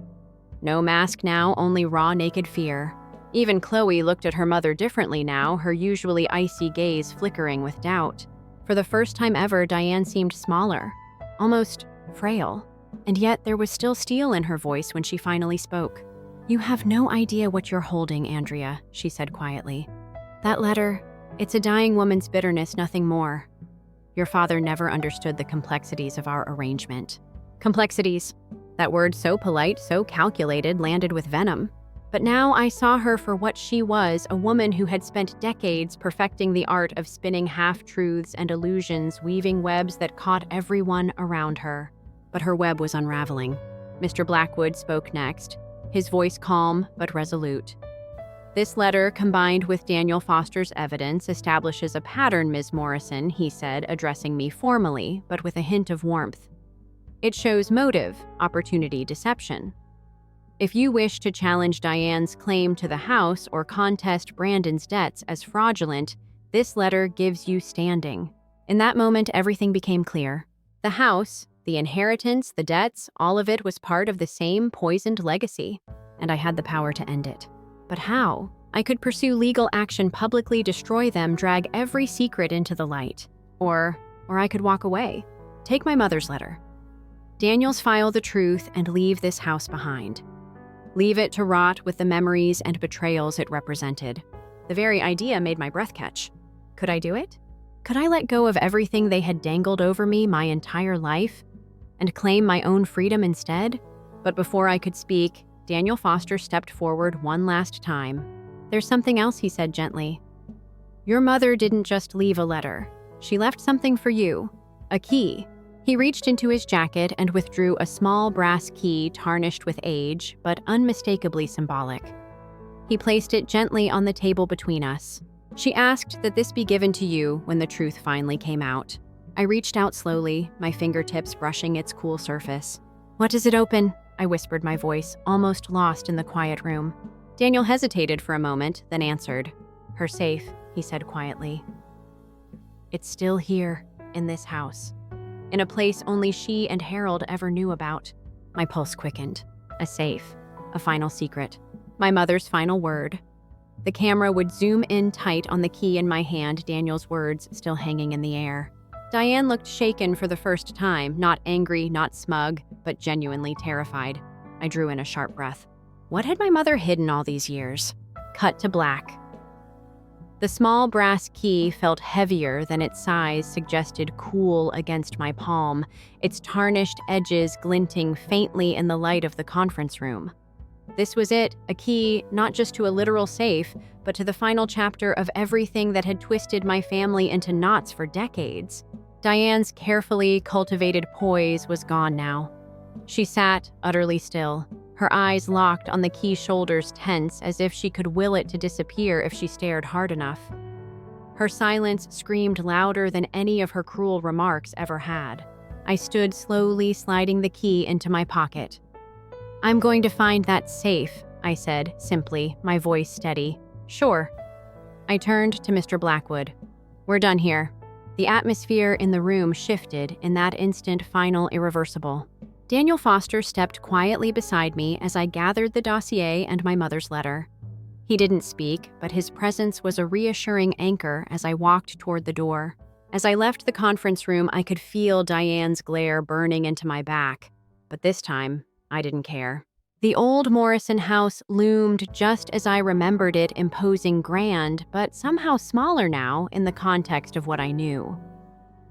No mask now, only raw, naked fear. Even Chloe looked at her mother differently now, her usually icy gaze flickering with doubt. For the first time ever, Diane seemed smaller, almost frail. And yet there was still steel in her voice when she finally spoke. "You have no idea what you're holding, Andrea," she said quietly. "That letter, it's a dying woman's bitterness, nothing more. Your father never understood the complexities of our arrangement." Complexities. That word, so polite, so calculated, landed with venom. But now I saw her for what she was, a woman who had spent decades perfecting the art of spinning half-truths and illusions, weaving webs that caught everyone around her. But her web was unraveling. Mr. Blackwood spoke next, his voice calm but resolute. "This letter, combined with Daniel Foster's evidence, establishes a pattern, Ms. Morrison," he said, addressing me formally, but with a hint of warmth. "It shows motive, opportunity, deception. If you wish to challenge Diane's claim to the house or contest Brandon's debts as fraudulent, this letter gives you standing." In that moment, everything became clear. The house, the inheritance, the debts, all of it was part of the same poisoned legacy, and I had the power to end it. But how? I could pursue legal action, publicly destroy them, drag every secret into the light. Or I could walk away, take my mother's letter, Daniel's file, the truth, and leave this house behind. Leave it to rot with the memories and betrayals it represented. The very idea made my breath catch. Could I do it? Could I let go of everything they had dangled over me my entire life and claim my own freedom instead? But before I could speak, Daniel Foster stepped forward one last time. "There's something else," he said gently. "Your mother didn't just leave a letter. She left something for you, a key." He reached into his jacket and withdrew a small brass key tarnished with age, but unmistakably symbolic. He placed it gently on the table between us. "She asked that this be given to you when the truth finally came out." I reached out slowly, my fingertips brushing its cool surface. "What does it open?" I whispered, my voice almost lost in the quiet room. Daniel hesitated for a moment, then answered. "Her safe," he said quietly. It's still here, in this house. In a place only she and Harold ever knew about. My pulse quickened. A safe. A final secret. My mother's final word. The camera would zoom in tight on the key in my hand, Daniel's words still hanging in the air. Diane looked shaken for the first time, not angry, not smug, but genuinely terrified. I drew in a sharp breath. What had my mother hidden all these years? Cut to black. The small brass key felt heavier than its size suggested, cool against my palm, its tarnished edges glinting faintly in the light of the conference room. This was it, a key not just to a literal safe, but to the final chapter of everything that had twisted my family into knots for decades. Diane's carefully cultivated poise was gone now. She sat utterly still, her eyes locked on the key's shoulders tense as if she could will it to disappear if she stared hard enough. Her silence screamed louder than any of her cruel remarks ever had. I stood slowly sliding the key into my pocket. "I'm going to find that safe," I said, simply, my voice steady. "Sure." I turned to Mr. Blackwood. "We're done here." The atmosphere in the room shifted in that instant, final, irreversible. Daniel Foster stepped quietly beside me as I gathered the dossier and my mother's letter. He didn't speak, but his presence was a reassuring anchor as I walked toward the door. As I left the conference room, I could feel Diane's glare burning into my back. But this time, I didn't care. The old Morrison house loomed just as I remembered it, imposing, grand, but somehow smaller now in the context of what I knew.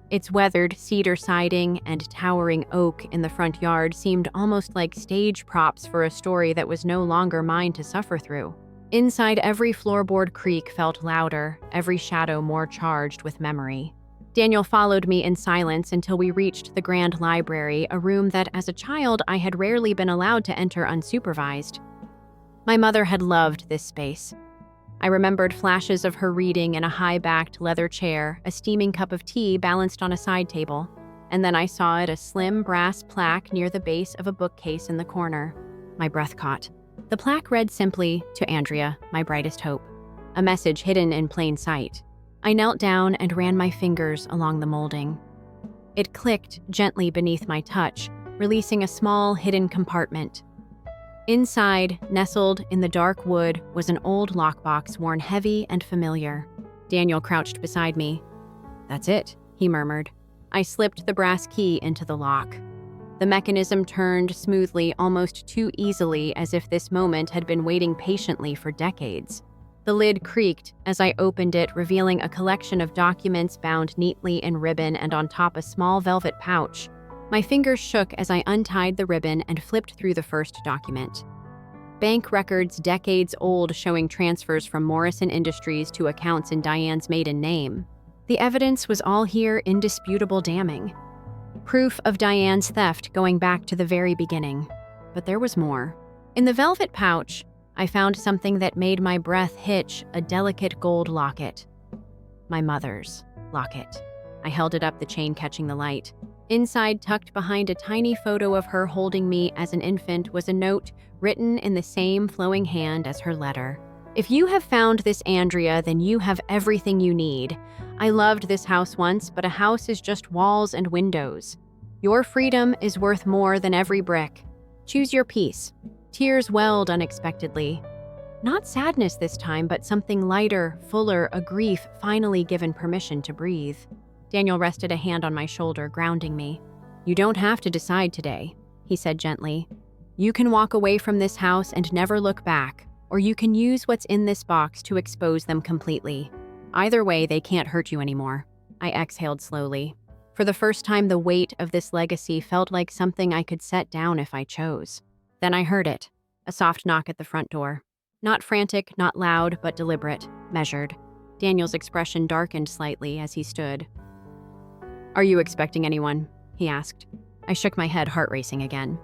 Its weathered cedar siding and towering oak in the front yard seemed almost like stage props for a story that was no longer mine to suffer through. Inside, every floorboard creak felt louder, every shadow more charged with memory. Daniel followed me in silence until we reached the grand library, a room that, as a child, I had rarely been allowed to enter unsupervised. My mother had loved this space. I remembered flashes of her reading in a high-backed leather chair, a steaming cup of tea balanced on a side table, and then I saw it, a slim brass plaque near the base of a bookcase in the corner. My breath caught. The plaque read simply, "To Andrea, my brightest hope," a message hidden in plain sight. I knelt down and ran my fingers along the molding. It clicked gently beneath my touch, releasing a small, hidden compartment. Inside, nestled in the dark wood, was an old lockbox worn heavy and familiar. Daniel crouched beside me. "That's it," he murmured. I slipped the brass key into the lock. The mechanism turned smoothly, almost too easily, as if this moment had been waiting patiently for decades. The lid creaked as I opened it, revealing a collection of documents bound neatly in ribbon and on top a small velvet pouch. My fingers shook as I untied the ribbon and flipped through the first document. Bank records decades old showing transfers from Morrison Industries to accounts in Diane's maiden name. The evidence was all here, indisputable, damning. Proof of Diane's theft going back to the very beginning. But there was more. In the velvet pouch, I found something that made my breath hitch, a delicate gold locket. My mother's locket. I held it up, the chain catching the light. Inside, tucked behind a tiny photo of her holding me as an infant, was a note written in the same flowing hand as her letter. "If you have found this, Andrea, then you have everything you need. I loved this house once, but a house is just walls and windows. Your freedom is worth more than every brick. Choose your peace." Tears welled unexpectedly. Not sadness this time, but something lighter, fuller, a grief finally given permission to breathe. Daniel rested a hand on my shoulder, grounding me. "You don't have to decide today," he said gently. "You can walk away from this house and never look back, or you can use what's in this box to expose them completely. Either way, they can't hurt you anymore." I exhaled slowly. For the first time, the weight of this legacy felt like something I could set down if I chose. Then I heard it, a soft knock at the front door. Not frantic, not loud, but deliberate, measured. Daniel's expression darkened slightly as he stood. "Are you expecting anyone?" he asked. I shook my head, heart racing again.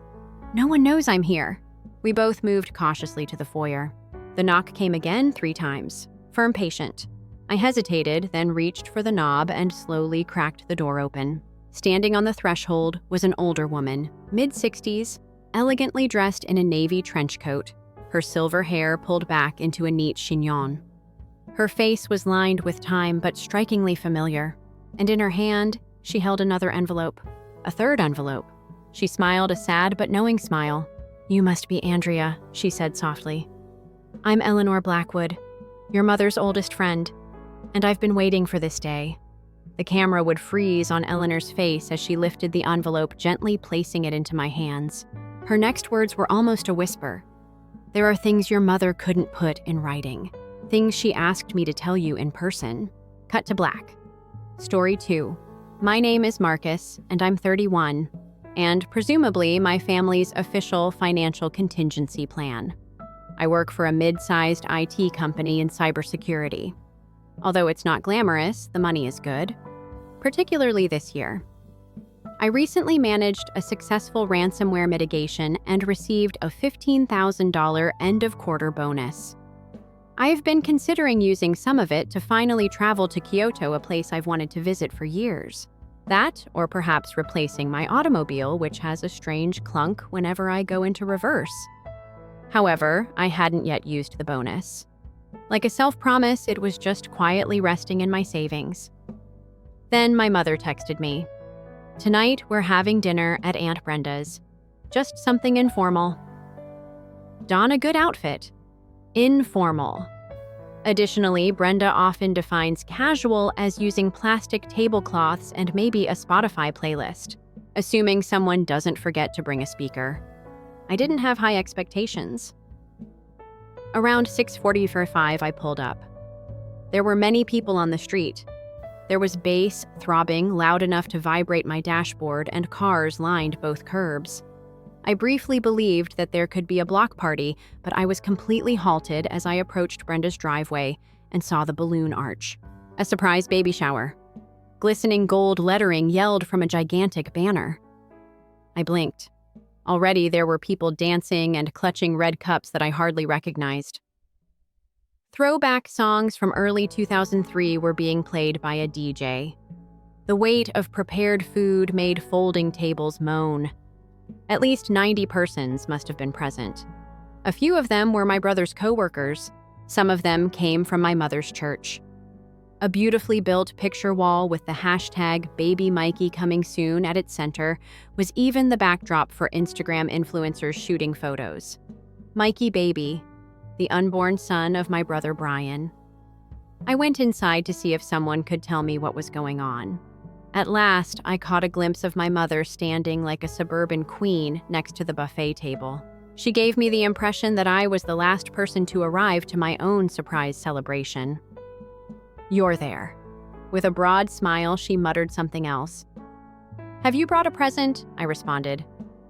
"No one knows I'm here." We both moved cautiously to the foyer. The knock came again 3 times, firm, patient. I hesitated, then reached for the knob and slowly cracked the door open. Standing on the threshold was an older woman, mid-60s, elegantly dressed in a navy trench coat, her silver hair pulled back into a neat chignon. Her face was lined with time, but strikingly familiar. And in her hand, she held another envelope. A third envelope. She smiled a sad but knowing smile. "You must be Andrea," she said softly. "I'm Eleanor Blackwood, your mother's oldest friend, and I've been waiting for this day." The camera would freeze on Eleanor's face as she lifted the envelope, gently placing it into my hands. Her next words were almost a whisper. "There are things your mother couldn't put in writing. Things she asked me to tell you in person." Cut to black. Story 2. My name is Marcus, and I'm 31, and presumably my family's official financial contingency plan. I work for a mid-sized IT company in cybersecurity. Although it's not glamorous, the money is good, particularly this year. I recently managed a successful ransomware mitigation and received a $15,000 end-of-quarter bonus. I've been considering using some of it to finally travel to Kyoto, a place I've wanted to visit for years. That, or perhaps replacing my automobile, which has a strange clunk whenever I go into reverse. However, I hadn't yet used the bonus. Like a self-promise, it was just quietly resting in my savings. Then my mother texted me. "Tonight, we're having dinner at Aunt Brenda's. Just something informal. Don a good outfit. Informal." Additionally, Brenda often defines casual as using plastic tablecloths and maybe a Spotify playlist, assuming someone doesn't forget to bring a speaker. I didn't have high expectations. Around 6:45, I pulled up. There were many people on the street. There was bass throbbing loud enough to vibrate my dashboard, and cars lined both curbs. I briefly believed that there could be a block party, but I was completely halted as I approached Brenda's driveway and saw the balloon arch. A surprise baby shower. Glistening gold lettering yelled from a gigantic banner. I blinked. Already there were people dancing and clutching red cups that I hardly recognized. Throwback songs from early 2003 were being played by a DJ. The weight of prepared food made folding tables moan. At least 90 persons must have been present. A few of them were my brother's co-workers. Some of them came from my mother's church. A beautifully built picture wall with the hashtag Baby Mikey coming soon at its center was even the backdrop for Instagram influencers shooting photos. Mikey Baby, the unborn son of my brother Brian. I went inside to see if someone could tell me what was going on. At last, I caught a glimpse of my mother standing like a suburban queen next to the buffet table. She gave me the impression that I was the last person to arrive to my own surprise celebration. "You're there." With a broad smile, she muttered something else. "Have you brought a present?" I responded.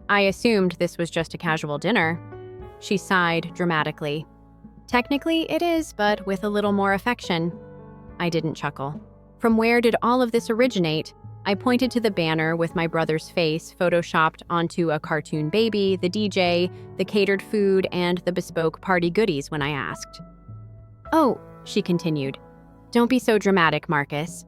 "I assumed this was just a casual dinner." She sighed dramatically. "Technically, it is, but with a little more affection." I didn't chuckle. From where did all of this originate? I pointed to the banner with my brother's face photoshopped onto a cartoon baby, the DJ, the catered food, and the bespoke party goodies when I asked. "Oh," she continued. "Don't be so dramatic, Marcus."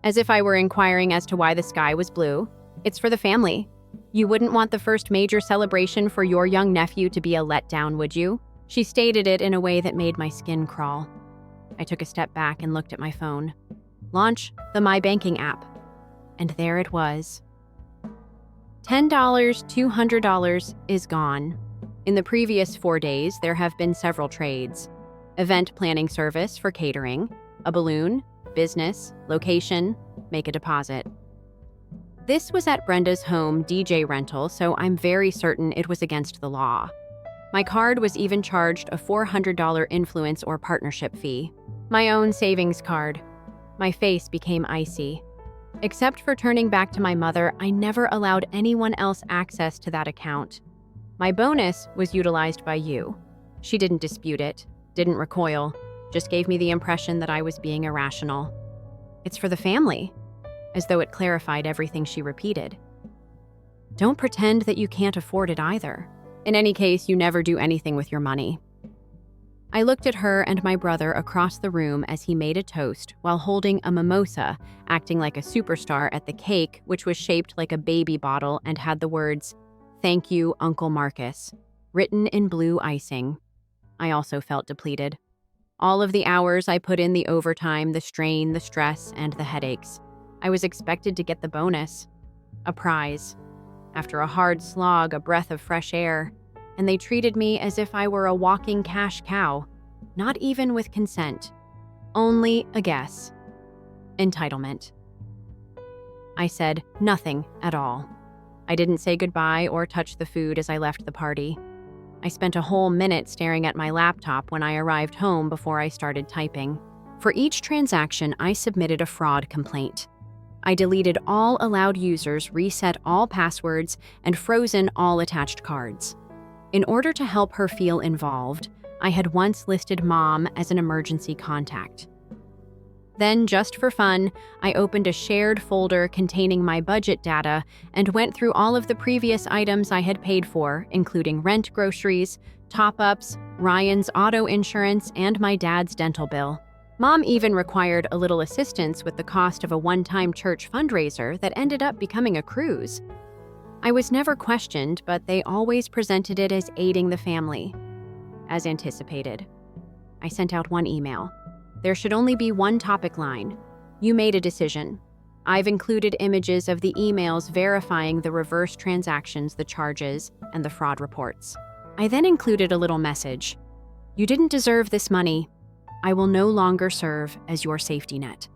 As if I were inquiring as to why the sky was blue. "It's for the family. You wouldn't want the first major celebration for your young nephew to be a letdown, would you?" She stated it in a way that made my skin crawl. I took a step back and looked at my phone. Launch the My Banking app. And there it was. $10, $200 is gone. In the previous 4 days, there have been several trades. Event planning service for catering, a balloon, business, location, make a deposit. This was at Brenda's home DJ rental, so I'm very certain it was against the law. My card was even charged a $400 influence or partnership fee. My own savings card. My face became icy. Except for turning back to my mother, I never allowed anyone else access to that account. My bonus was utilized by you. She didn't dispute it, didn't recoil, just gave me the impression that I was being irrational. "It's for the family," as though it clarified everything she repeated. "Don't pretend that you can't afford it either. In any case, you never do anything with your money." I looked at her and my brother across the room as he made a toast while holding a mimosa, acting like a superstar at the cake, which was shaped like a baby bottle and had the words, "Thank you, Uncle Marcus," written in blue icing. I also felt depleted. All of the hours I put in, the overtime, the strain, the stress, and the headaches. I was expected to get the bonus, a prize. After a hard slog, a breath of fresh air, and they treated me as if I were a walking cash cow, not even with consent. Only a guess. Entitlement. I said nothing at all. I didn't say goodbye or touch the food as I left the party. I spent a whole minute staring at my laptop when I arrived home before I started typing. For each transaction, I submitted a fraud complaint. I deleted all allowed users, reset all passwords, and frozen all attached cards. In order to help her feel involved, I had once listed Mom as an emergency contact. Then, just for fun, I opened a shared folder containing my budget data and went through all of the previous items I had paid for, including rent, groceries, top-ups, Ryan's auto insurance, and my dad's dental bill. Mom even required a little assistance with the cost of a one-time church fundraiser that ended up becoming a cruise. I was never questioned, but they always presented it as aiding the family. As anticipated, I sent out one email. There should only be one topic line. You made a decision. I've included images of the emails verifying the reverse transactions, the charges, and the fraud reports. I then included a little message. You didn't deserve this money. I will no longer serve as your safety net.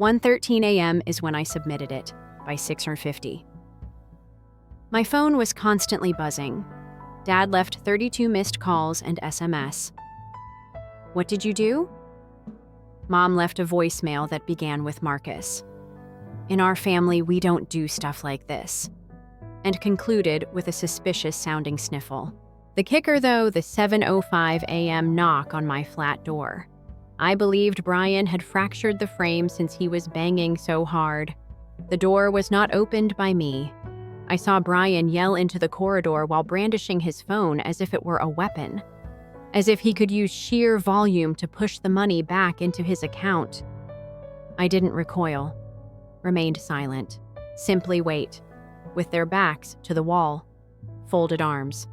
1:13 a.m. is when I submitted it, by 6:50. My phone was constantly buzzing. Dad left 32 missed calls and SMS. What did you do? Mom left a voicemail that began with Marcus. In our family, we don't do stuff like this. And concluded with a suspicious-sounding sniffle. The kicker, though, the 7:05 a.m. knock on my flat door. I believed Brian had fractured the frame since he was banging so hard. The door was not opened by me. I saw Brian yell into the corridor while brandishing his phone as if it were a weapon. As if he could use sheer volume to push the money back into his account. I didn't recoil, remained silent, simply wait, with their backs to the wall, folded arms.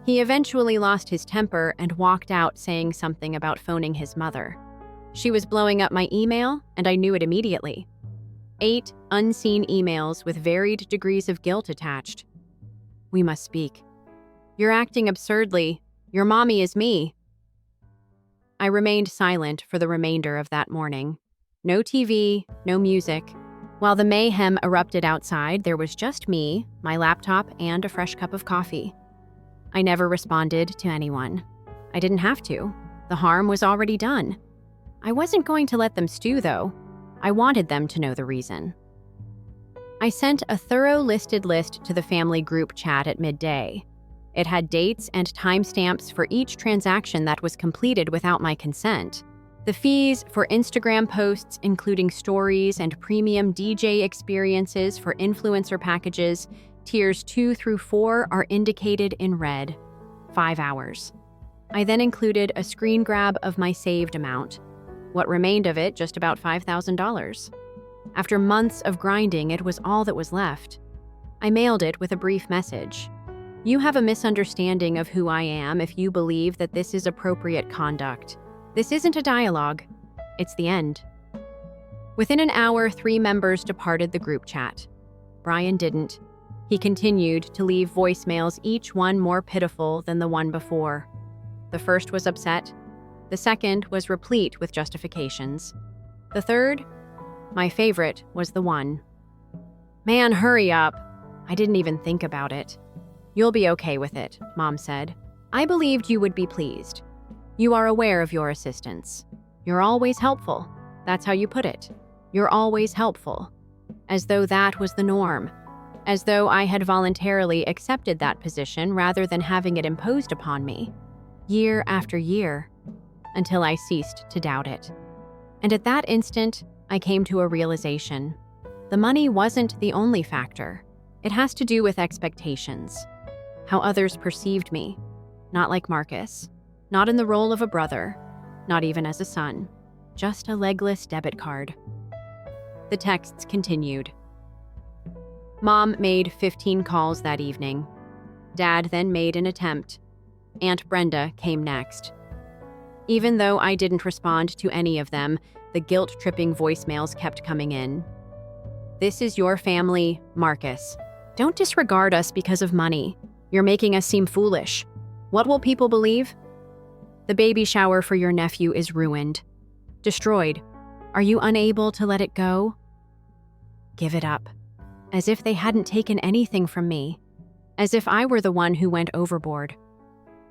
He eventually lost his temper and walked out saying something about phoning his mother. She was blowing up my email, and I knew it immediately. 8 unseen emails with varied degrees of guilt attached. We must speak. You're acting absurdly. Your mommy is me. I remained silent for the remainder of that morning. No TV, no music. While the mayhem erupted outside, there was just me, my laptop, and a fresh cup of coffee. I never responded to anyone. I didn't have to. The harm was already done. I wasn't going to let them stew, though. I wanted them to know the reason. I sent a thorough listed list to the family group chat at midday. It had dates and timestamps for each transaction that was completed without my consent. The fees for Instagram posts, including stories and premium DJ experiences for influencer packages, tiers 2 through 4 are indicated in red. 5 hours. I then included a screen grab of my saved amount. What remained of it, just about $5,000. After months of grinding, it was all that was left. I mailed it with a brief message. You have a misunderstanding of who I am if you believe that this is appropriate conduct. This isn't a dialogue. It's the end. Within an hour, 3 members departed the group chat. Brian didn't. He continued to leave voicemails, each one more pitiful than the one before. The first was upset. The second was replete with justifications. The third, my favorite, was the one. Man, hurry up. I didn't even think about it. You'll be okay with it, Mom said. I believed you would be pleased. You are aware of your assistance. You're always helpful. That's how you put it. You're always helpful. As though that was the norm. As though I had voluntarily accepted that position rather than having it imposed upon me. Year after year. Until I ceased to doubt it. And at that instant, I came to a realization. The money wasn't the only factor. It has to do with expectations. How others perceived me. Not like Marcus. Not in the role of a brother. Not even as a son. Just a legless debit card. The texts continued. Mom made 15 calls that evening. Dad then made an attempt. Aunt Brenda came next. Even though I didn't respond to any of them, the guilt-tripping voicemails kept coming in. "This is your family, Marcus. Don't disregard us because of money. You're making us seem foolish. What will people believe? The baby shower for your nephew is ruined. Destroyed. Are you unable to let it go? Give it up." As if they hadn't taken anything from me. As if I were the one who went overboard.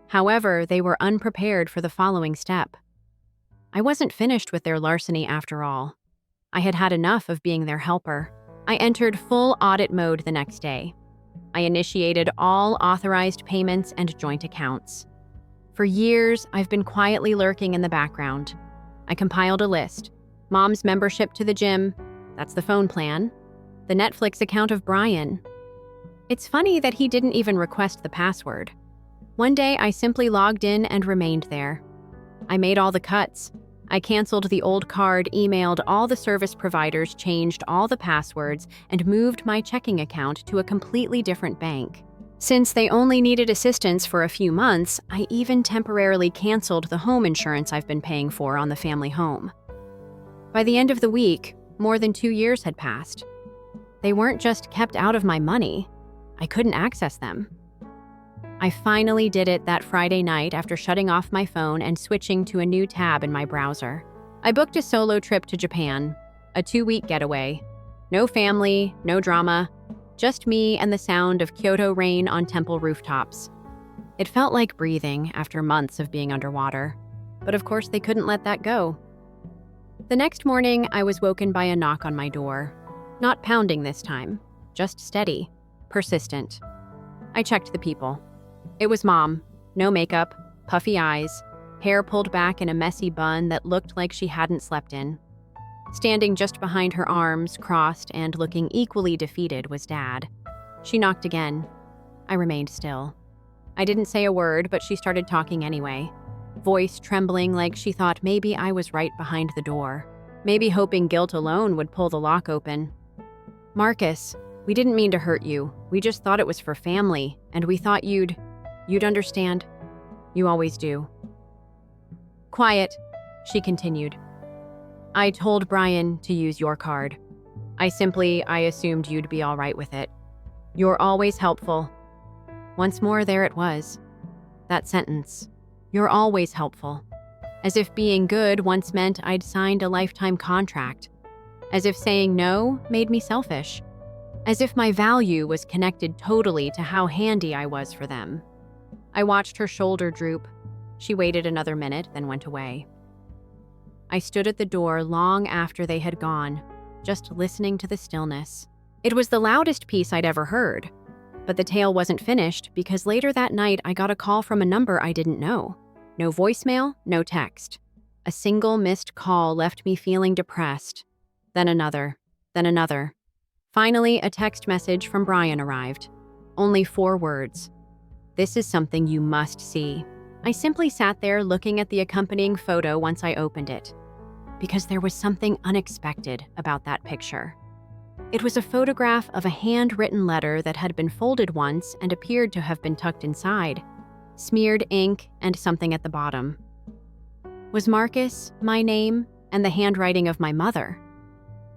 However, they were unprepared for the following step. I wasn't finished with their larceny after all. I had had enough of being their helper. I entered full audit mode the next day. I initiated all authorized payments and joint accounts. For years, I've been quietly lurking in the background. I compiled a list. Mom's membership to the gym, that's the phone plan. The Netflix account of Brian. It's funny that he didn't even request the password. One day, I simply logged in and remained there. I made all the cuts. I canceled the old card, emailed all the service providers, changed all the passwords, and moved my checking account to a completely different bank. Since they only needed assistance for a few months, I even temporarily canceled the home insurance I've been paying for on the family home. By the end of the week, more than 2 years had passed. They weren't just kept out of my money. I couldn't access them. I finally did it that Friday night after shutting off my phone and switching to a new tab in my browser. I booked a solo trip to Japan, a 2-week getaway. No family, no drama, just me and the sound of Kyoto rain on temple rooftops. It felt like breathing after months of being underwater. But of course, they couldn't let that go. The next morning, I was woken by a knock on my door. Not pounding this time, just steady, persistent. I checked the people. It was Mom, no makeup, puffy eyes, hair pulled back in a messy bun that looked like she hadn't slept in. Standing just behind her arms, crossed and looking equally defeated, was Dad. She knocked again. I remained still. I didn't say a word, but she started talking anyway. Voice trembling like she thought maybe I was right behind the door. Maybe hoping guilt alone would pull the lock open. "Marcus, we didn't mean to hurt you. We just thought it was for family, and we thought you'd understand. You always do." "Quiet," she continued. "I told Brian to use your card. I assumed you'd be all right with it. You're always helpful." Once more, there it was. That sentence. You're always helpful. As if being good once meant I'd signed a lifetime contract. As if saying no made me selfish. As if my value was connected totally to how handy I was for them. I watched her shoulder droop. She waited another minute, then went away. I stood at the door long after they had gone, just listening to the stillness. It was the loudest piece I'd ever heard. But the tale wasn't finished because later that night I got a call from a number I didn't know. No voicemail, no text. A single missed call left me feeling depressed. Then another, then another. Finally, a text message from Brian arrived. Only 4 words. "This is something you must see." I simply sat there looking at the accompanying photo once I opened it. Because there was something unexpected about that picture. It was a photograph of a handwritten letter that had been folded once and appeared to have been tucked inside. Smeared ink and something at the bottom. Was Marcus my name and the handwriting of my mother?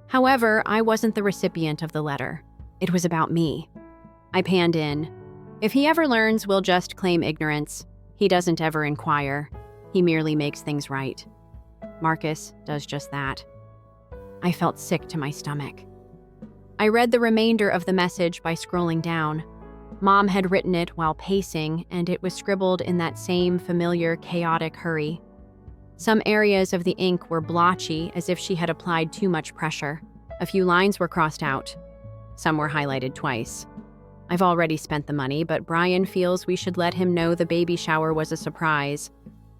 However, I wasn't the recipient of the letter. It was about me. I panned in. If he ever learns, we'll just claim ignorance. He doesn't ever inquire. He merely makes things right. Marcus does just that. I felt sick to my stomach. I read the remainder of the message by scrolling down. Mom had written it while pacing, and it was scribbled in that same familiar, chaotic hurry. Some areas of the ink were blotchy, as if she had applied too much pressure. A few lines were crossed out. Some were highlighted twice. I've already spent the money, but Brian feels we should let him know the baby shower was a surprise.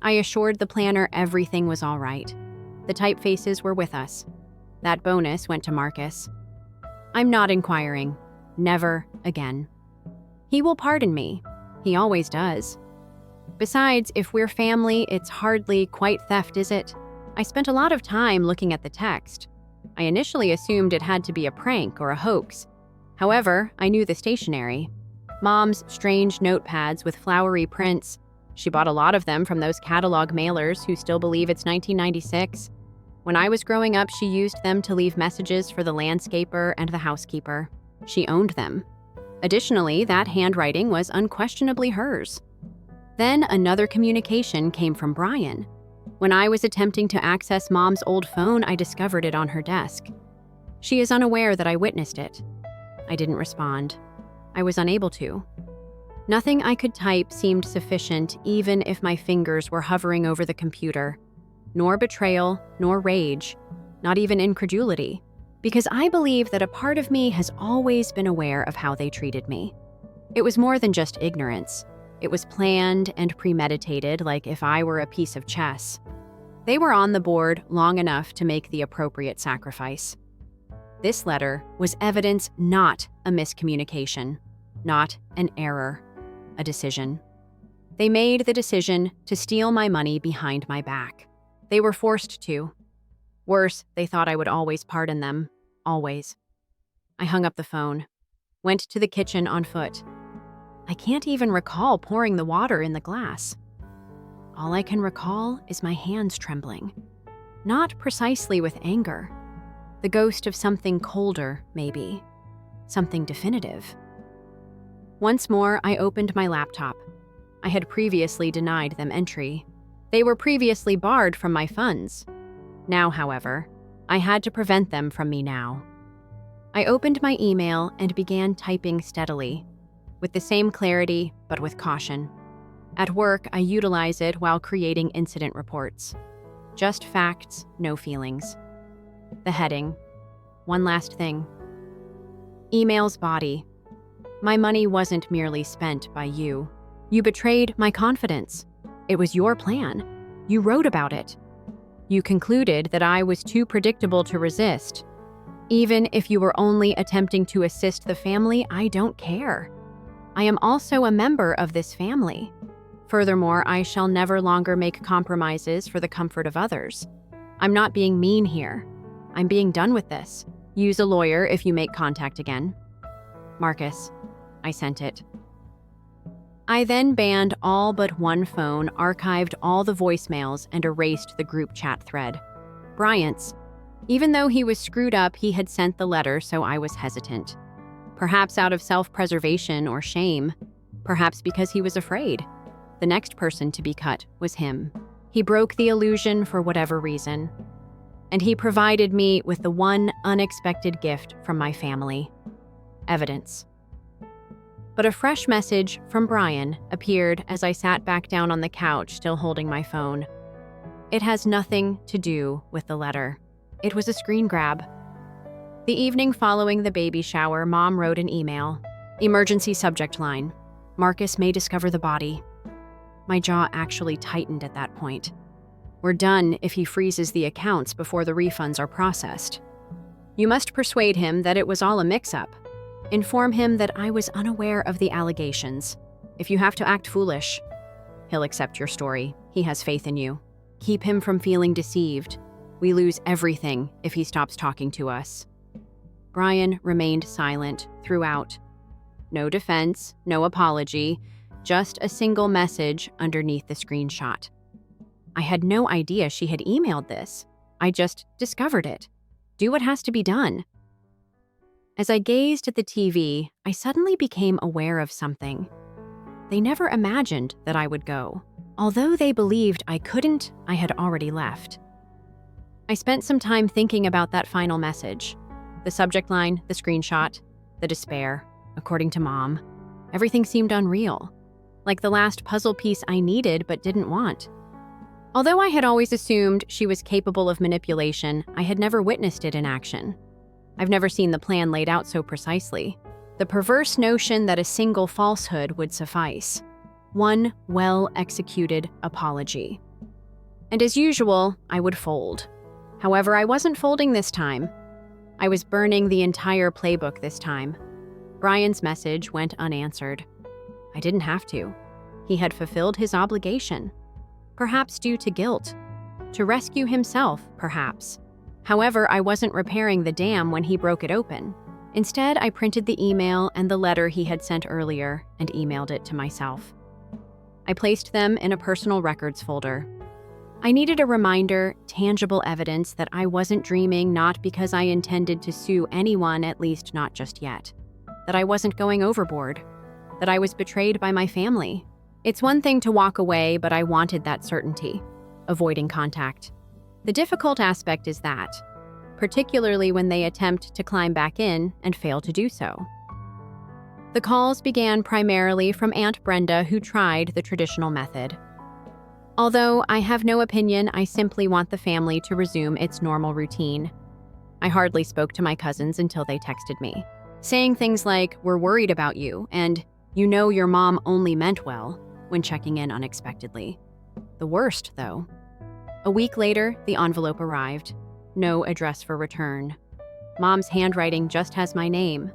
I assured the planner everything was all right. The typefaces were with us. That bonus went to Marcus. I'm not inquiring. Never again. He will pardon me. He always does. Besides, if we're family, it's hardly quite theft, is it? I spent a lot of time looking at the text. I initially assumed it had to be a prank or a hoax. However, I knew the stationery. Mom's strange notepads with flowery prints. She bought a lot of them from those catalog mailers who still believe it's 1996. When I was growing up, she used them to leave messages for the landscaper and the housekeeper. She owned them. Additionally, that handwriting was unquestionably hers. Then another communication came from Brian. When I was attempting to access Mom's old phone, I discovered it on her desk. She is unaware that I witnessed it. I didn't respond. I was unable to. Nothing I could type seemed sufficient, even if my fingers were hovering over the computer. Nor betrayal, nor rage, not even incredulity, because I believe that a part of me has always been aware of how they treated me. It was more than just ignorance. It was planned and premeditated, like if I were a piece of chess. They were on the board long enough to make the appropriate sacrifice. This letter was evidence, not a miscommunication, not an error, a decision. They made the decision to steal my money behind my back. They were forced to. Worse, they thought I would always pardon them. Always. I hung up the phone, went to the kitchen on foot. I can't even recall pouring the water in the glass. All I can recall is my hands trembling. Not precisely with anger. The ghost of something colder, maybe. Something definitive. Once more, I opened my laptop. I had previously denied them entry. They were previously barred from my funds. Now, however, I had to prevent them from me now. I opened my email and began typing steadily, with the same clarity, but with caution. At work, I utilize it while creating incident reports. Just facts, no feelings. The heading. One last thing. Email's body. My money wasn't merely spent by you. You betrayed my confidence. It was your plan. You wrote about it. You concluded that I was too predictable to resist. Even if you were only attempting to assist the family, I don't care. I am also a member of this family. Furthermore, I shall never longer make compromises for the comfort of others. I'm not being mean here. I'm being done with this. Use a lawyer if you make contact again. Marcus. I sent it. I then banned all but one phone, archived all the voicemails, and erased the group chat thread. Bryant's. Even though he was screwed up, he had sent the letter, so I was hesitant. Perhaps out of self-preservation or shame. Perhaps because he was afraid. The next person to be cut was him. He broke the illusion for whatever reason. And he provided me with the one unexpected gift from my family. Evidence. But a fresh message from Brian appeared as I sat back down on the couch, still holding my phone. It has nothing to do with the letter. It was a screen grab. The evening following the baby shower, Mom wrote an email. Emergency subject line. Marcus may discover the body. My jaw actually tightened at that point. We're done if he freezes the accounts before the refunds are processed. You must persuade him that it was all a mix-up. Inform him that I was unaware of the allegations. If you have to act foolish, he'll accept your story. He has faith in you. Keep him from feeling deceived. We lose everything if he stops talking to us. Brian remained silent throughout. No defense, no apology, just a single message underneath the screenshot. I had no idea she had emailed this. I just discovered it. Do what has to be done. As I gazed at the TV, I suddenly became aware of something. They never imagined that I would go. Although they believed I couldn't, I had already left. I spent some time thinking about that final message. The subject line, the screenshot, the despair. According to Mom, everything seemed unreal. Like the last puzzle piece I needed but didn't want. Although I had always assumed she was capable of manipulation, I had never witnessed it in action. I've never seen the plan laid out so precisely. The perverse notion that a single falsehood would suffice. One well-executed apology. And as usual, I would fold. However, I wasn't folding this time. I was burning the entire playbook this time. Brian's message went unanswered. I didn't have to. He had fulfilled his obligation. Perhaps due to guilt. To rescue himself, perhaps. However, I wasn't repairing the dam when he broke it open. Instead, I printed the email and the letter he had sent earlier and emailed it to myself. I placed them in a personal records folder. I needed a reminder, tangible evidence that I wasn't dreaming, not because I intended to sue anyone, at least not just yet. That I wasn't going overboard. That I was betrayed by my family. It's one thing to walk away, but I wanted that certainty. Avoiding contact. The difficult aspect is that, particularly when they attempt to climb back in and fail to do so. The calls began primarily from Aunt Brenda, who tried the traditional method. Although I have no opinion, I simply want the family to resume its normal routine. I hardly spoke to my cousins until they texted me, saying things like, "We're worried about you," and "You know your mom only meant well," when checking in unexpectedly. The worst, though. A week later, the envelope arrived. No address for return. Mom's handwriting just has my name.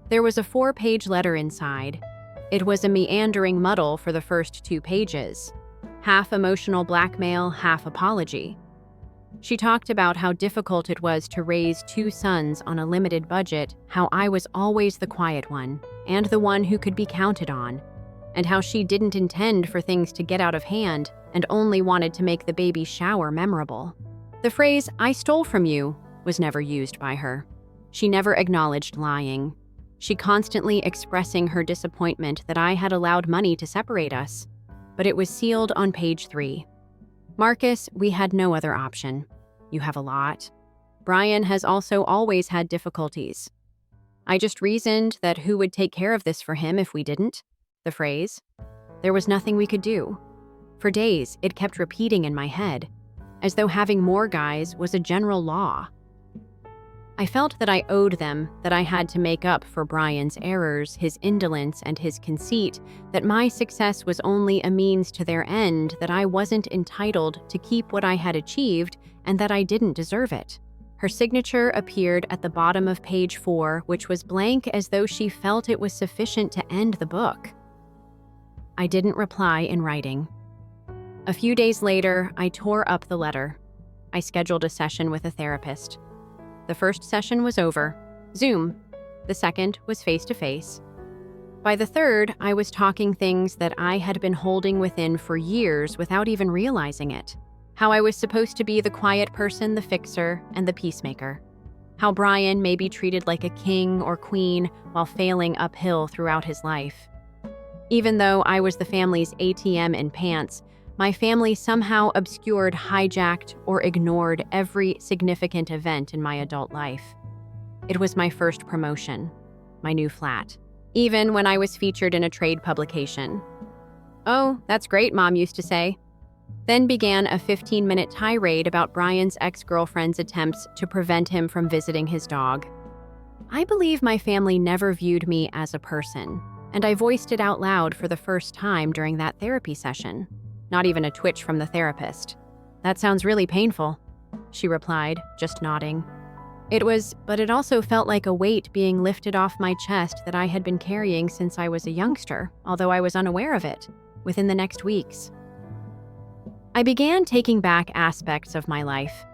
There was a 4-page letter inside. It was a meandering muddle for the first 2 pages. Half emotional blackmail, half apology. She talked about how difficult it was to raise 2 sons on a limited budget, how I was always the quiet one, and the one who could be counted on, and how she didn't intend for things to get out of hand and only wanted to make the baby shower memorable. The phrase, "I stole from you," was never used by her. She never acknowledged lying. She constantly expressing her disappointment that I had allowed money to separate us. But it was sealed on page 3. "Marcus, we had no other option. You have a lot. Brian has also always had difficulties. I just reasoned that who would take care of this for him if we didn't?" The phrase. There was nothing we could do. For days, it kept repeating in my head, as though having more guys was a general law. I felt that I owed them, that I had to make up for Brian's errors, his indolence, and his conceit, that my success was only a means to their end, that I wasn't entitled to keep what I had achieved, and that I didn't deserve it. Her signature appeared at the bottom of page 4, which was blank, as though she felt it was sufficient to end the book. I didn't reply in writing. A few days later, I tore up the letter. I scheduled a session with a therapist. The first session was over, Zoom. The second was face-to-face. By the third, I was talking things that I had been holding within for years without even realizing it. How I was supposed to be the quiet person, the fixer, and the peacemaker. How Brian may be treated like a king or queen while failing uphill throughout his life. Even though I was the family's ATM in pants, my family somehow obscured, hijacked, or ignored every significant event in my adult life. It was my first promotion, my new flat, even when I was featured in a trade publication. "Oh, that's great," Mom used to say. Then began a 15-minute tirade about Brian's ex-girlfriend's attempts to prevent him from visiting his dog. I believe my family never viewed me as a person, and I voiced it out loud for the first time during that therapy session. Not even a twitch from the therapist. "That sounds really painful," she replied, just nodding. It was, but it also felt like a weight being lifted off my chest that I had been carrying since I was a youngster, although I was unaware of it, within the next weeks. I began taking back aspects of my life.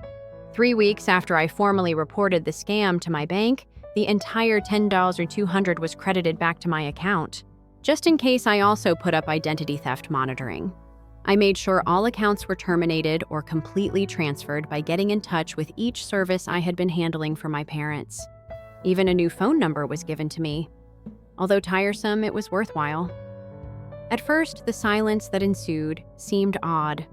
3 weeks after I formally reported the scam to my bank, the entire $10 or $200 was credited back to my account. Just in case, I also put up identity theft monitoring. I made sure all accounts were terminated or completely transferred by getting in touch with each service I had been handling for my parents. Even a new phone number was given to me. Although tiresome, it was worthwhile. At first, the silence that ensued seemed odd.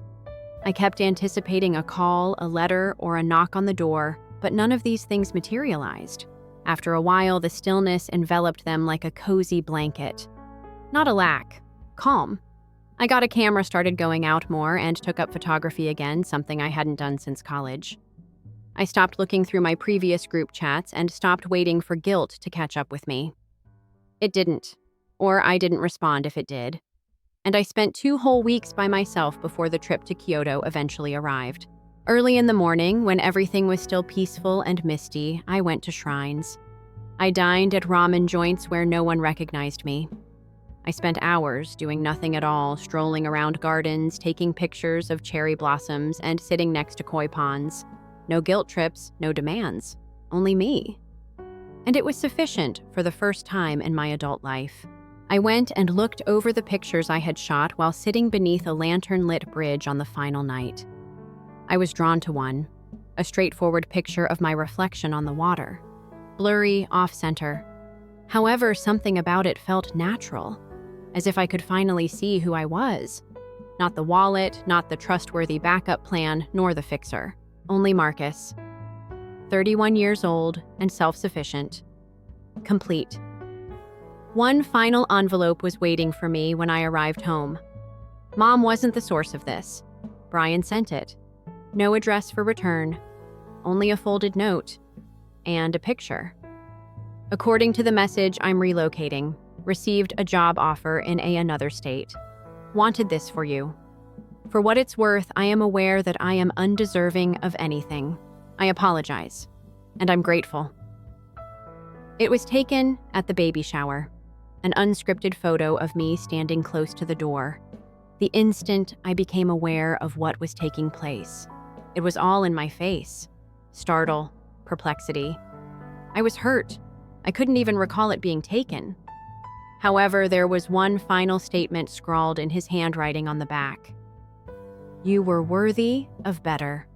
I kept anticipating a call, a letter, or a knock on the door, but none of these things materialized. After a while, the stillness enveloped them like a cozy blanket. Not a lack, calm. I got a camera, started going out more, and took up photography again, something I hadn't done since college. I stopped looking through my previous group chats and stopped waiting for guilt to catch up with me. It didn't, or I didn't respond if it did. And I spent 2 whole weeks by myself before the trip to Kyoto eventually arrived. Early in the morning, when everything was still peaceful and misty, I went to shrines. I dined at ramen joints where no one recognized me. I spent hours doing nothing at all, strolling around gardens, taking pictures of cherry blossoms, and sitting next to koi ponds. No guilt trips, no demands, only me. And it was sufficient for the first time in my adult life. I went and looked over the pictures I had shot while sitting beneath a lantern-lit bridge on the final night. I was drawn to one, a straightforward picture of my reflection on the water. Blurry, off-center. However, something about it felt natural, as if I could finally see who I was. Not the wallet, not the trustworthy backup plan, nor the fixer. Only Marcus. 31 years old and self-sufficient. Complete. One final envelope was waiting for me when I arrived home. Mom wasn't the source of this. Brian sent it. No address for return. Only a folded note. And a picture. According to the message, I'm relocating. Received a job offer in another state. Wanted this for you. For what it's worth, I am aware that I am undeserving of anything. I apologize. And I'm grateful. It was taken at the baby shower. An unscripted photo of me standing close to the door. The instant I became aware of what was taking place. It was all in my face. Startle, perplexity. I was hurt. I couldn't even recall it being taken. However, there was one final statement scrawled in his handwriting on the back. You were worthy of better.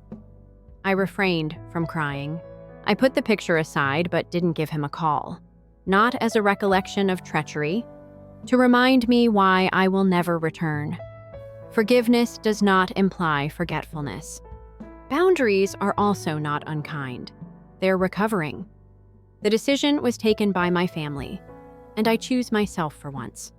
I refrained from crying. I put the picture aside but didn't give him a call. Not as a recollection of treachery, to remind me why I will never return. Forgiveness does not imply forgetfulness. Boundaries are also not unkind. They're recovering. The decision was taken by my family, and I choose myself for once.